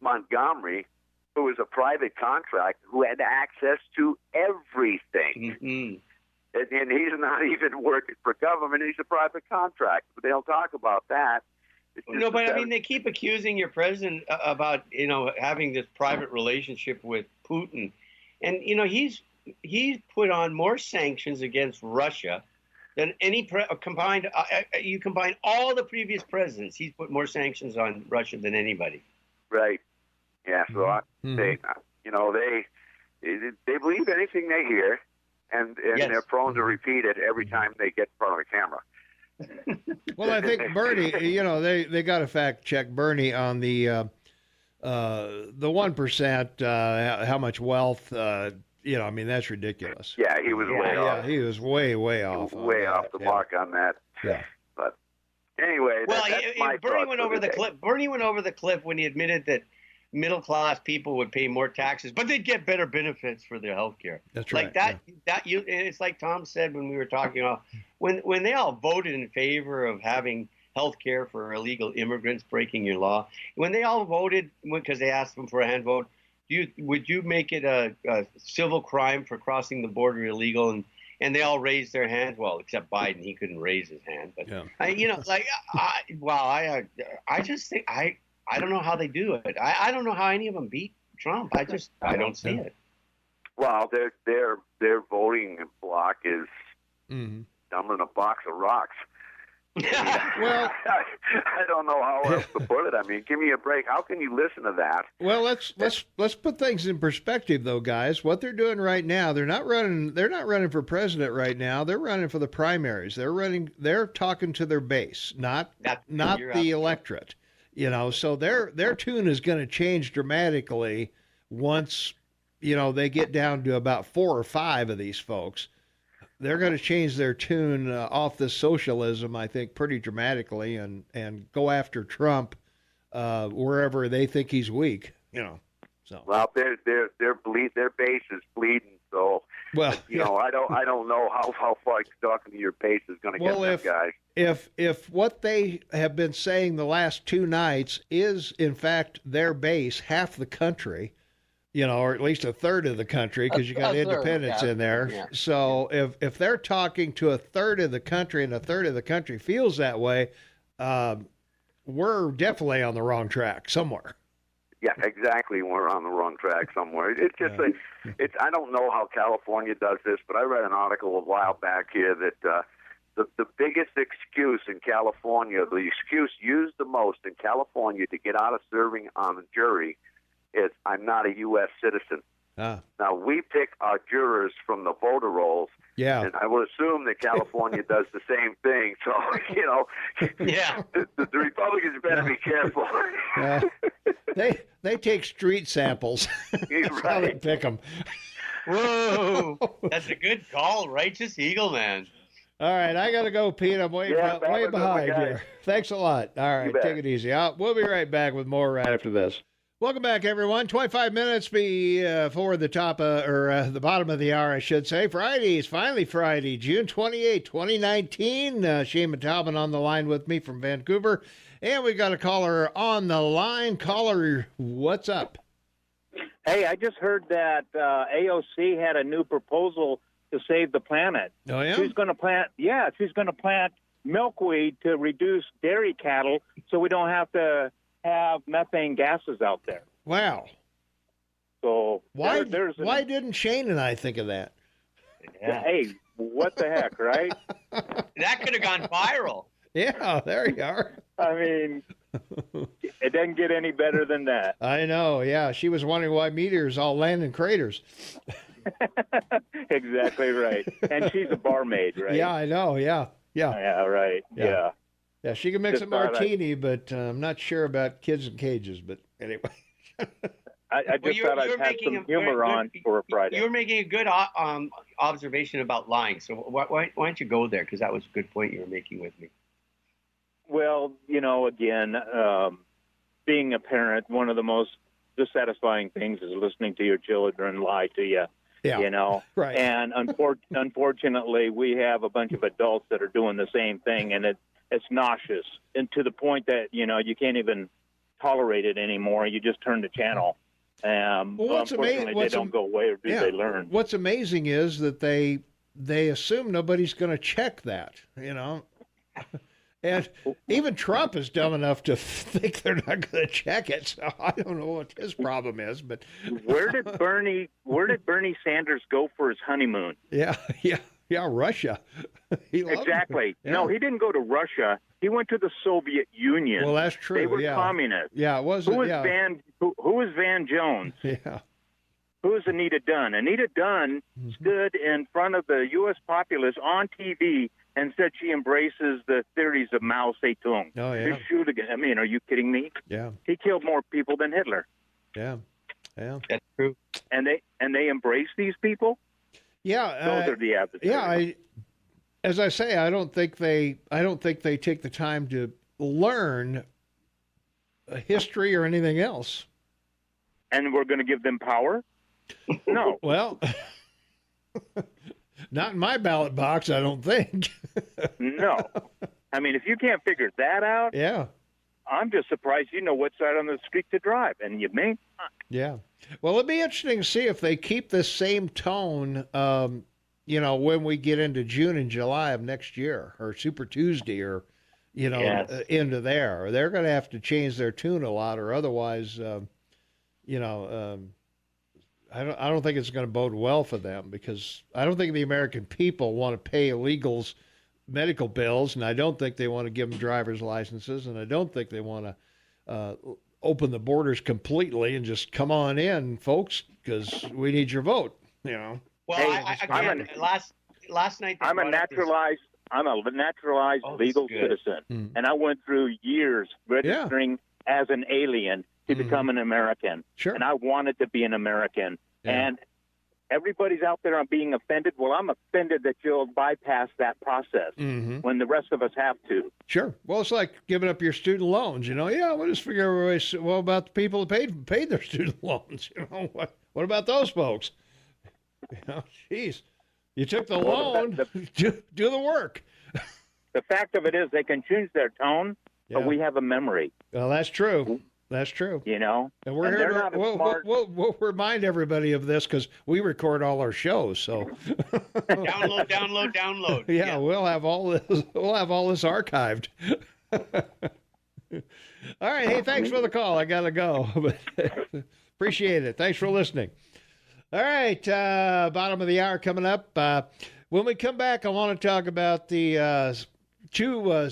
Montgomery, who was a private contractor who had access to everything. And he's not even working for government. He's a private contractor. But they don't talk about that. No, but I mean, they keep accusing your president about, you know, having this private relationship with Putin. And, you know, he's put on more sanctions against Russia than any combined. You combine all the previous presidents, he's put more sanctions on Russia than anybody. Right. Yeah. So they believe anything they hear, and they're prone to repeat it every time they get in front of a camera. Well, I think Bernie, you know, they got to fact check Bernie on the 1%, how much wealth. You know, I mean, that's ridiculous. Yeah, he was way off. Yeah, he was way off. Way off the mark on that. Yeah. But anyway, Bernie went over the cliff. Bernie went over the cliff when he admitted that middle-class people would pay more taxes, but they'd get better benefits for their health care. That's right. Like that. And it's like Tom said when we were talking about when they all voted in favor of having health care for illegal immigrants breaking your law. When they all voted because they asked them for a hand vote, would you make it a civil crime for crossing the border illegal? And they all raised their hands. Well, except Biden, he couldn't raise his hand. But I just think I don't know how they do it. I don't know how any of them beat Trump. I don't see it. Well, their voting block is dumbing a box of rocks. Well, I don't know how else to put it. I mean, give me a break. How can you listen to that? Well, let's put things in perspective, though, guys. What they're doing right now, they're not running for president right now. They're running for the primaries. They're talking to their base, not the electorate. You know, so their tune is going to change dramatically once, you know, they get down to about 4 or 5 of these folks. They're going to change their tune off this socialism, I think, pretty dramatically, and go after Trump wherever they think he's weak. You know, so well, their base is bleeding. So you know, I don't know how far talking to your base is going to get them guys. If what they have been saying the last 2 nights is in fact their base, half the country. You know, or at least a third of the country, because you got independents in there. Yeah. So if they're talking to a third of the country and a third of the country feels that way, we're definitely on the wrong track somewhere. Yeah, exactly. We're on the wrong track somewhere. It's just I don't know how California does this, but I read an article a while back here that the biggest excuse in California, the excuse used the most in California to get out of serving on a jury is I'm not a U.S. citizen. Now, we pick our jurors from the voter rolls, and I would assume that California does the same thing. So, you know, the Republicans better be careful. They take street samples. That's how they pick them. Whoa, that's a good call. Righteous Eagle, man. All right, I got to go, Pete. I'm way behind here. Thanks a lot. All right, take it easy. We'll be right back with more right after this. Welcome back, everyone. 25 minutes before the top, or the bottom of the hour, I should say. Finally Friday, June 28, 2019. Shane Talbot on the line with me from Vancouver. And we got a caller on the line. Caller, what's up? Hey, I just heard that AOC had a new proposal to save the planet. Oh, yeah? She's going to plant milkweed to reduce dairy cattle so we don't have to have methane gases out there. Wow. So why didn't Shane and I think of that? Yeah. Hey, what the heck, right? That could have gone viral. Yeah, there you are. I mean, it doesn't get any better than that. I know, yeah. She was wondering why meteors all land in craters. Exactly right. And she's a barmaid, right? Yeah, I know, yeah. Yeah, right. Yeah. Yeah, she can mix a martini, but I'm not sure about kids in cages. But anyway. I just thought I'd have some humor on for a Friday. You were making a good observation about lying. So why don't you go there? Because that was a good point you were making with me. Well, again, being a parent, one of the most dissatisfying things is listening to your children lie to you. Yeah. Right. And unfortunately, we have a bunch of adults that are doing the same thing, and it's nauseous, and to the point that you can't even tolerate it anymore. You just turn the channel. Unfortunately, they don't go away, or do they learn? What's amazing is that they assume nobody's going to check that, And even Trump is dumb enough to think they're not going to check it. So I don't know what his problem is, but where did Bernie Sanders go for his honeymoon? Yeah, Russia. Exactly. Yeah. No, he didn't go to Russia. He went to the Soviet Union. Well, that's true. They were communists. Yeah, it was. Who was Van Jones? Yeah. Who is Anita Dunn? Anita Dunn stood in front of the U.S. populace on TV and said she embraces the theories of Mao Zedong. Oh, yeah. I mean, are you kidding me? Yeah. He killed more people than Hitler. Yeah. Yeah. That's true. And they embrace these people? Yeah. Those are the adversaries. Yeah, as I say, I don't think they take the time to learn history or anything else. And we're going to give them power? No. Well, not in my ballot box, I don't think. No. I mean, if you can't figure that out, yeah, I'm just surprised you know what side on the street to drive, and you may not. Yeah. Well, it'd be interesting to see if they keep this same tone, when we get into June and July of next year, or Super Tuesday, or, into there. They're going to have to change their tune a lot, or otherwise, I don't think it's going to bode well for them, because I don't think the American people want to pay illegals medical bills, and I don't think they want to give them driver's licenses, and I don't think they want to open the borders completely and just come on in, folks, because we need your vote. Well, last night I'm a naturalized legal citizen, and I went through years registering as an alien to become an American. Sure. And I wanted to be an American. Yeah. And everybody's out there on being offended. Well, I'm offended that you'll bypass that process when the rest of us have to. Sure. Well, it's like giving up your student loans. Yeah, we'll just figure out well about the people that paid their student loans. What about those folks? Geez, you took the loan. Do the work. The fact of it is, they can change their tone, but we have a memory. Well, that's true. That's true. And we're here to we'll remind everybody of this, because we record all our shows. So download. Yeah, we'll have all this. We'll have all this archived. All right. Hey, thanks for the call. I gotta go, but appreciate it. Thanks for listening. All right. Bottom of the hour coming up. When we come back, I want to talk about the two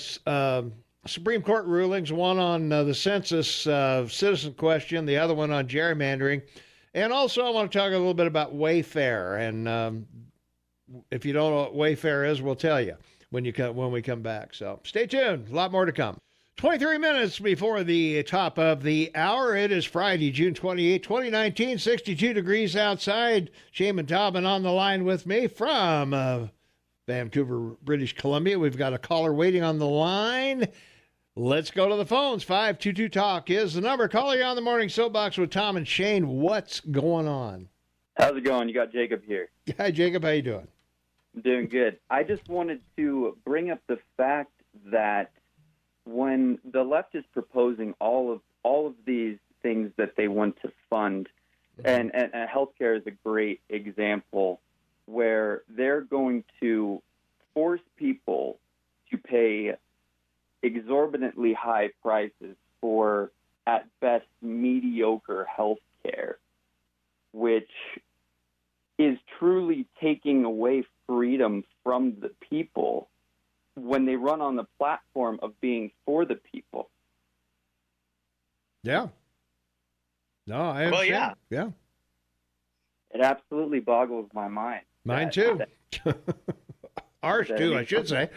Supreme Court rulings, one on the census citizen question, the other one on gerrymandering. And also I want to talk a little bit about Wayfair. And if you don't know what Wayfair is, we'll tell you when we come back. So stay tuned. A lot more to come. 23 minutes before the top of the hour. It is Friday, June 28, 2019, 62 degrees outside. Shaman Taubman on the line with me from Vancouver, British Columbia. We've got a caller waiting on the line. Let's go to the phones. 522-TALK is the number. Caller, you're on the Morning Soapbox with Tom and Shane. What's going on? How's it going? You got Jacob here. Hi, Jacob. How you doing? I'm doing good. I just wanted to bring up the fact that when the left is proposing all of these things that they want to fund, and healthcare is a great example, where they're exorbitantly high prices for, at best, mediocre health care, which is truly taking away freedom from the people when they run on the platform of being for the people. Yeah. No, I understand. Yeah. It absolutely boggles my mind. Mine too. Ours too, I should say.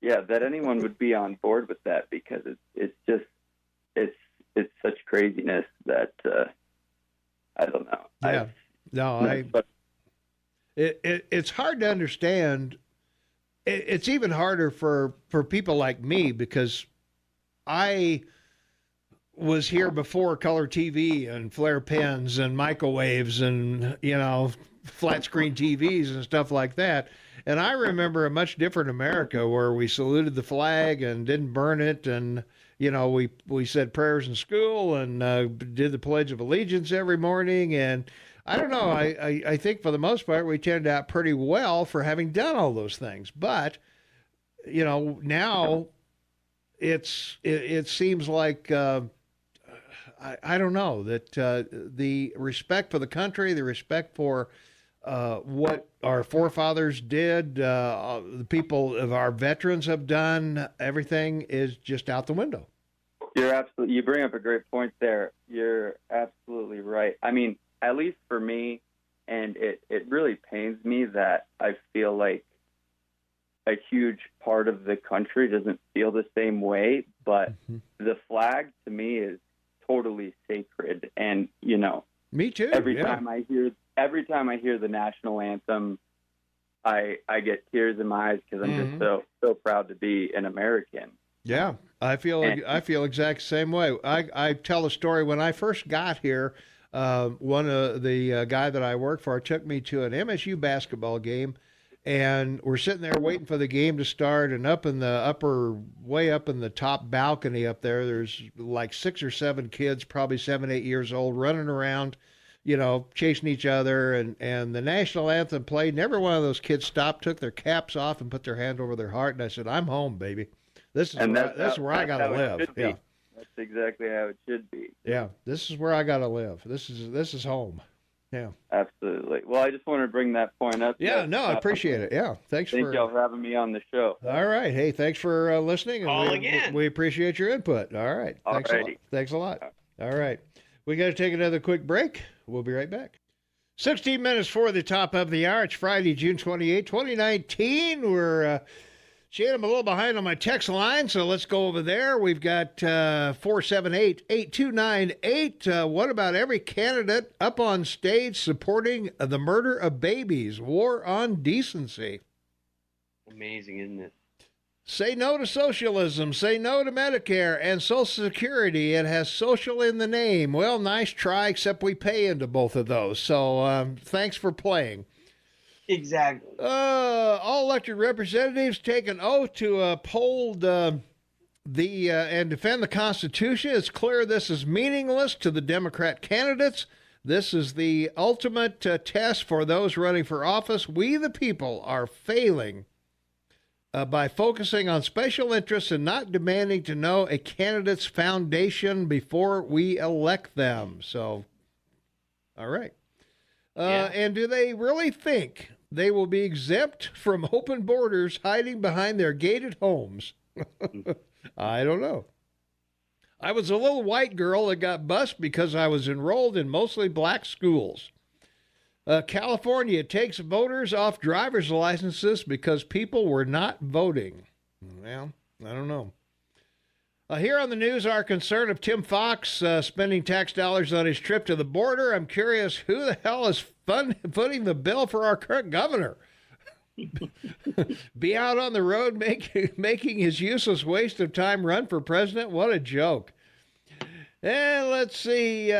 Yeah, that anyone would be on board with that, because it's such craziness that I don't know. Yeah. It's hard to understand. It's even harder for people like me, because I was here before color TV and flare pens and microwaves and, flat screen TVs and stuff like that. And I remember a much different America where we saluted the flag and didn't burn it. And, we said prayers in school and did the Pledge of Allegiance every morning. And I don't know, I think for the most part, we turned out pretty well for having done all those things. But, now it seems like, I don't know, that the respect for the country, the respect for what our forefathers did, the people of our veterans have done, everything is just out the window. You bring up a great point there. You're absolutely right. I mean, at least for me, and it really pains me that I feel like a huge part of the country doesn't feel the same way, but the flag to me is totally sacred. And, me too. Every time I hear the national anthem, I get tears in my eyes, because I'm just so proud to be an American. Yeah, I feel exact same way. I tell a story. When I first got here, one of the guy that I work for took me to an MSU basketball game, and we're sitting there waiting for the game to start, and up in the way up in the top balcony up there's like 6 or 7 kids, probably 7, 8 years old, running around, chasing each other, and the national anthem played, and every one of those kids stopped, took their caps off, and put their hand over their heart, and I said, I'm home, baby. This is where I got to live. Yeah. That's exactly how it should be. Yeah, this is where I got to live. This is home. Yeah, absolutely. Well, I just wanted to bring that point up. Yeah, no, I appreciate it. Yeah, thank y'all for having me on the show. All right. Hey, thanks for listening. And we appreciate your input. All right. Thanks a lot. All right. We got to take another quick break. We'll be right back. 16 minutes for the top of the hour. It's Friday, June 28, 2019. We're Shane, I'm a little behind on my text line, so let's go over there. We've got 478-8298. What about every candidate up on stage supporting the murder of babies? War on decency. Amazing, isn't it? Say no to socialism. Say no to Medicare and Social Security. It has social in the name. Well, nice try, except we pay into both of those. So thanks for playing. Exactly. All elected representatives take an oath to uphold and defend the Constitution. It's clear this is meaningless to the Democrat candidates. This is the ultimate test for those running for office. We, the people, are failing by focusing on special interests and not demanding to know a candidate's foundation before we elect them. So, all right. And do they really think they will be exempt from open borders hiding behind their gated homes? I don't know. I was a little white girl that got bused because I was enrolled in mostly black schools. California takes voters off driver's licenses because people were not voting. Well, I don't know. Here on the news, our concern of Tim Fox spending tax dollars on his trip to the border. I'm curious, who the hell is footing the bill for our current governor? Be out on the road making his useless waste of time run for president? What a joke. And let's see,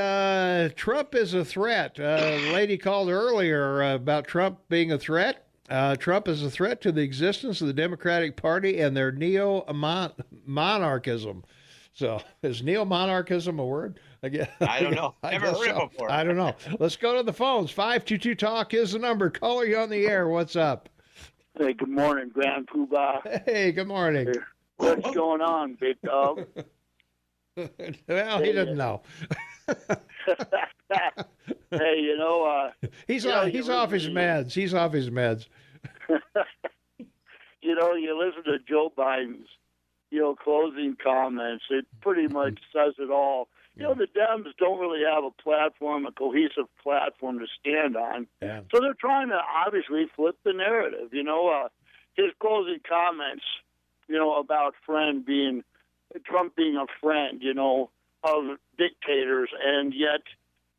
Trump is a threat. A lady called earlier about Trump being a threat. Trump is a threat to the existence of the Democratic Party and their neo-monarchism. So is neo-monarchism a word? I don't know. Never heard it before. I don't know. Let's go to the phones. 522-TALK is the number. Caller, you on the air. What's up? Hey, good morning, Grand Poobah. Hey, good morning. What's going on, big dog? Well, he doesn't know. Hey, he's off his meds. He's off his meds. You listen to Joe Biden's, closing comments. It pretty much says it all. The Dems don't really have a platform, a cohesive platform to stand on. Yeah. So they're trying to obviously flip the narrative. His closing comments, about Trump being a friend, of dictators, and yet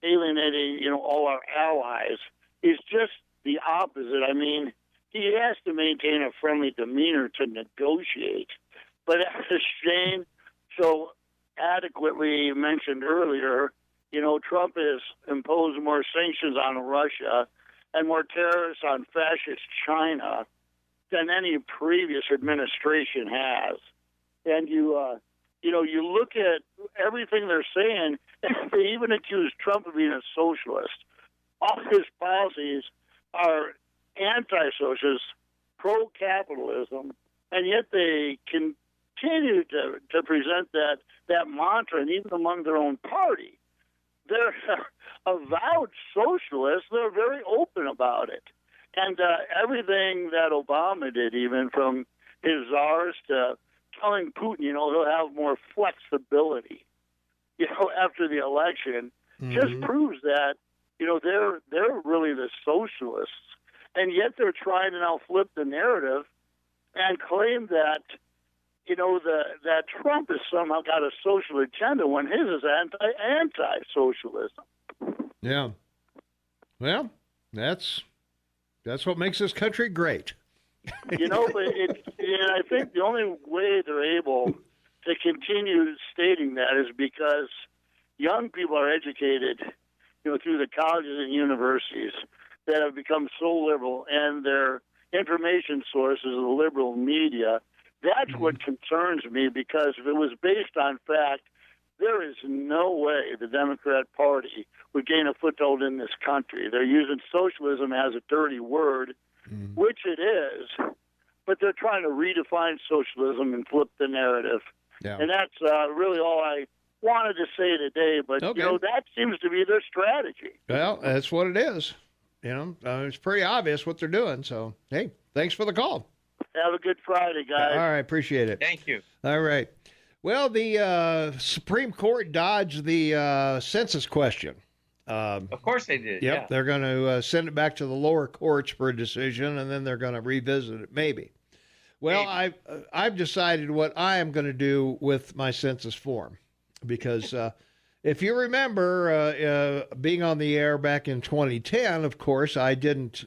alienating, all our allies is just the opposite. I mean, he has to maintain a friendly demeanor to negotiate. But as Shane so adequately mentioned earlier, Trump has imposed more sanctions on Russia and more tariffs on fascist China than any previous administration has. And you look at everything they're saying, they even accuse Trump of being a socialist. All his policies are anti-socialist, pro-capitalism, and yet they continue to present that mantra, and even among their own party. They're avowed socialists. They're very open about it. And everything that Obama did, even from his czars to telling Putin, he'll have more flexibility, after the election, just proves that, they're really the socialists. And yet they're trying to now flip the narrative and claim that, that Trump has somehow got a social agenda when his is anti-socialism. Yeah. Well, that's what makes this country great. But and I think the only way they're able to continue stating that is because young people are educated, through the colleges and universities that have become so liberal, and their information source is the liberal media. That's what concerns me, because if it was based on fact, there is no way the Democrat Party would gain a foothold in this country. They're using socialism as a dirty word, which it is, but they're trying to redefine socialism and flip the narrative. Yeah. And that's really all I wanted to say today, but that seems to be their strategy. Well, that's what it is. It's pretty obvious what they're doing. So, hey, thanks for the call. Have a good Friday, guys. All right, appreciate it. Thank you. All right. Well, the Supreme Court dodged the census question. Of course they did. Yep, yeah. They're going to send it back to the lower courts for a decision, and then they're going to revisit it, maybe. Well, I've decided what I am going to do with my census form, because if you remember being on the air back in 2010, of course, I didn't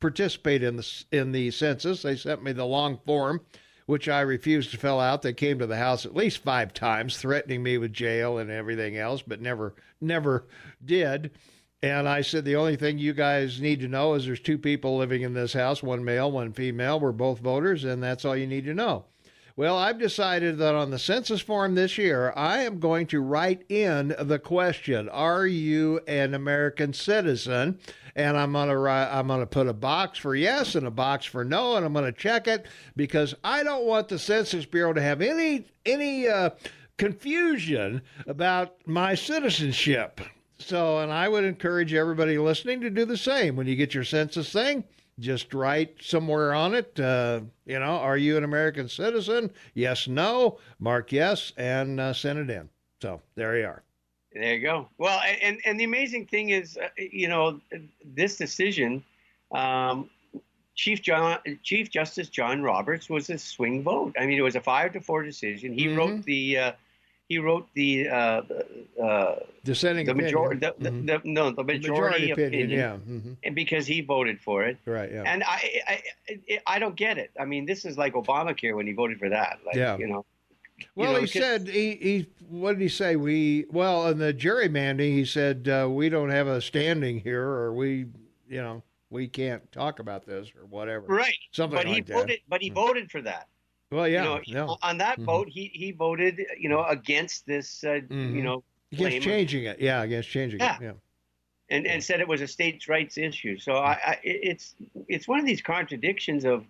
participate in the census. They sent me the long form, which I refused to fill out. They came to the house at least 5 times, threatening me with jail and everything else, but never did. And I said, the only thing you guys need to know is there's 2 people living in this house, 1 male, 1 female. We're both voters, and that's all you need to know. Well, I've decided that on the census form this year, I am going to write in the question, are you an American citizen? And I'm going to put a box for yes and a box for no, and I'm going to check it, because I don't want the Census Bureau to have any confusion about my citizenship. So, and I would encourage everybody listening to do the same. When you get your census thing, just write somewhere on it, are you an American citizen? Yes, no, mark yes, and send it in. So there you are. There you go. Well, and the amazing thing is, this decision, Chief Justice John Roberts was a swing vote. I mean, it was a 5-4 decision. He wrote the dissenting the majority, opinion. the majority opinion, yeah, and because he voted for it, right? Yeah, and I don't get it. I mean, this is like Obamacare when he voted for that. Like, yeah. Well, he said he what did he say? In the gerrymandering, he said we don't have a standing here, or we can't talk about this or whatever. Right. Something like that. But he voted for that. Well, yeah. On that vote, he voted, against this, against changing it. Yeah, against changing it. Yeah. And said it was a states' rights issue. So it's one of these contradictions of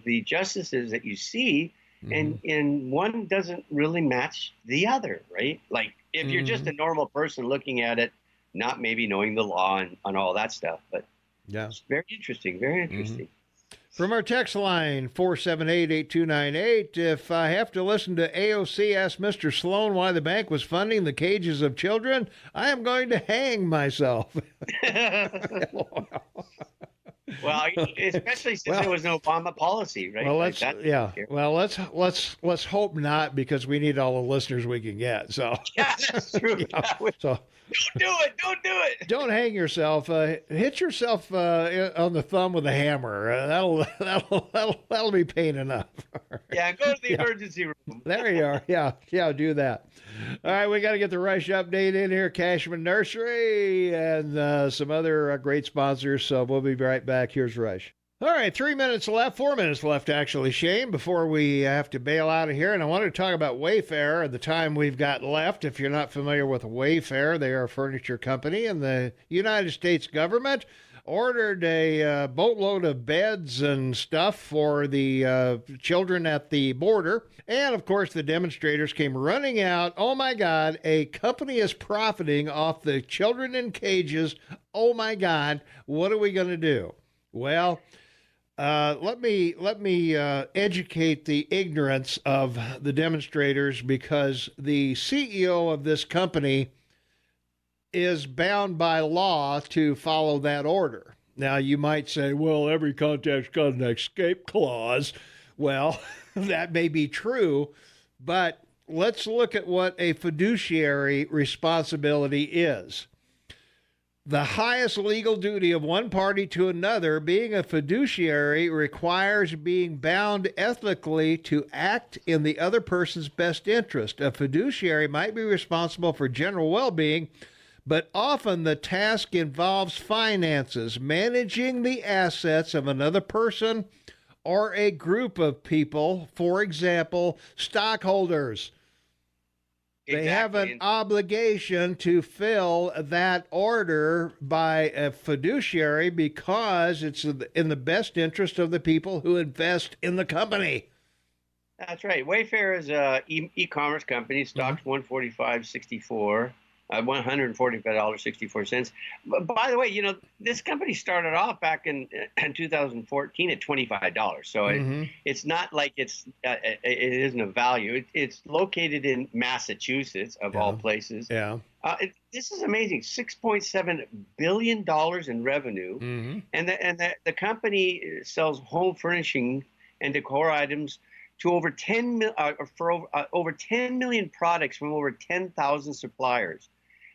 the justices that you see. and one doesn't really match the other, right? Like if you're just a normal person looking at it, not maybe knowing the law and all that stuff, but it's very interesting, very interesting. From our text line, 478-8298, if I have to listen to AOC ask Mr. Sloan why the bank was funding the cages of children, I am going to hang myself. Well, especially since there was no Obama policy, right? Well, let's hope not, because we need all the listeners we can get. So yeah, that's true. So don't do it. Don't hang yourself. Hit yourself on the thumb with a hammer. That'll be pain enough. Yeah, go to the emergency room. There you are. Yeah, do that. All right, we got to get the Rush update in here. Cashman Nursery and some other great sponsors. So we'll be right back. Here's Rush. All right, 4 minutes left, actually, Shane, before we have to bail out of here. And I wanted to talk about Wayfair and the time we've got left. If you're not familiar with Wayfair, they are a furniture company, and the United States government ordered a boatload of beds and stuff for the children at the border. And, of course, the demonstrators came running out. Oh, my God, a company is profiting off the children in cages. Oh, my God, what are we going to do? Well, let me educate the ignorance of the demonstrators, because the CEO of this company is bound by law to follow that order. Now, you might say, well, every contract's got an escape clause. Well, that may be true, but let's look at what a fiduciary responsibility is. The highest legal duty of one party to another, being a fiduciary, requires being bound ethically to act in the other person's best interest. A fiduciary might be responsible for general well-being, but often the task involves finances, managing the assets of another person or a group of people, for example, stockholders. They have an obligation to fill that order by a fiduciary because it's in the best interest of the people who invest in the company. That's right. Wayfair is a e-commerce company, stocks $145.64. $145.64. But by the way, you know, this company started off back in 2014 at $25. So it's not like it isn't a value. It's located in Massachusetts, of all places. Yeah. This is amazing. $6.7 billion in revenue. And the company sells home furnishing and decor items to over 10 million products from over 10,000 suppliers.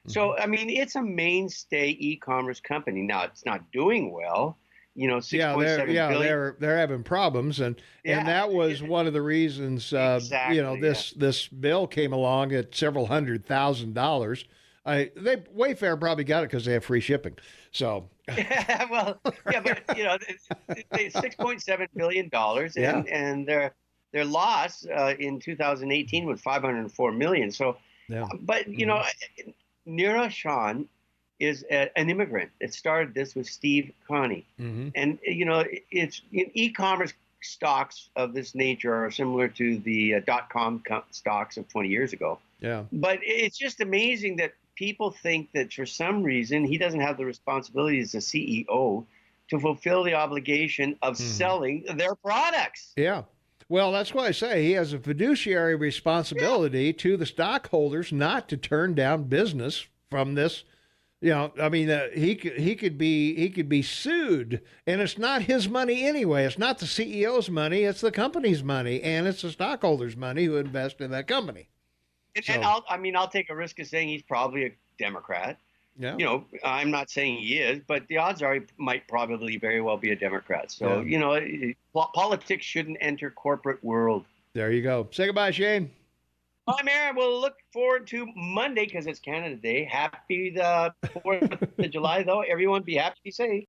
So, I mean, it's a mainstay e-commerce company. Now, it's not doing well. You know, $6.7 billion. They're having problems, and that was one of the reasons. You know, this bill came along at several $100,000. Wayfair probably got it because they have free shipping. So but you know, it's $6.7 billion, and their loss in 2018 was $504 million. So, but you know, Nira Shan is an immigrant. It started this with Steve Connie, and you know, it's e-commerce stocks of this nature are similar to the .com stocks of 20 years ago. Yeah, but it's just amazing that people think that for some reason he doesn't have the responsibility as a CEO to fulfill the obligation of selling their products. Yeah. Well, that's why I say he has a fiduciary responsibility to the stockholders not to turn down business from this. You know, I mean, he could be sued, and it's not his money anyway. It's not the CEO's money; it's the company's money, and it's the stockholders' money who invest in that company. And I'll take a risk of saying he's probably a Democrat. Yeah. You know, I'm not saying he is, but the odds are he might probably very well be a Democrat. So, you know, politics shouldn't enter corporate world. There you go. Say goodbye, Shane. Bye, Mayor. We'll look forward to Monday because it's Canada Day. Happy the 4th of July, though. Everyone be happy, be safe.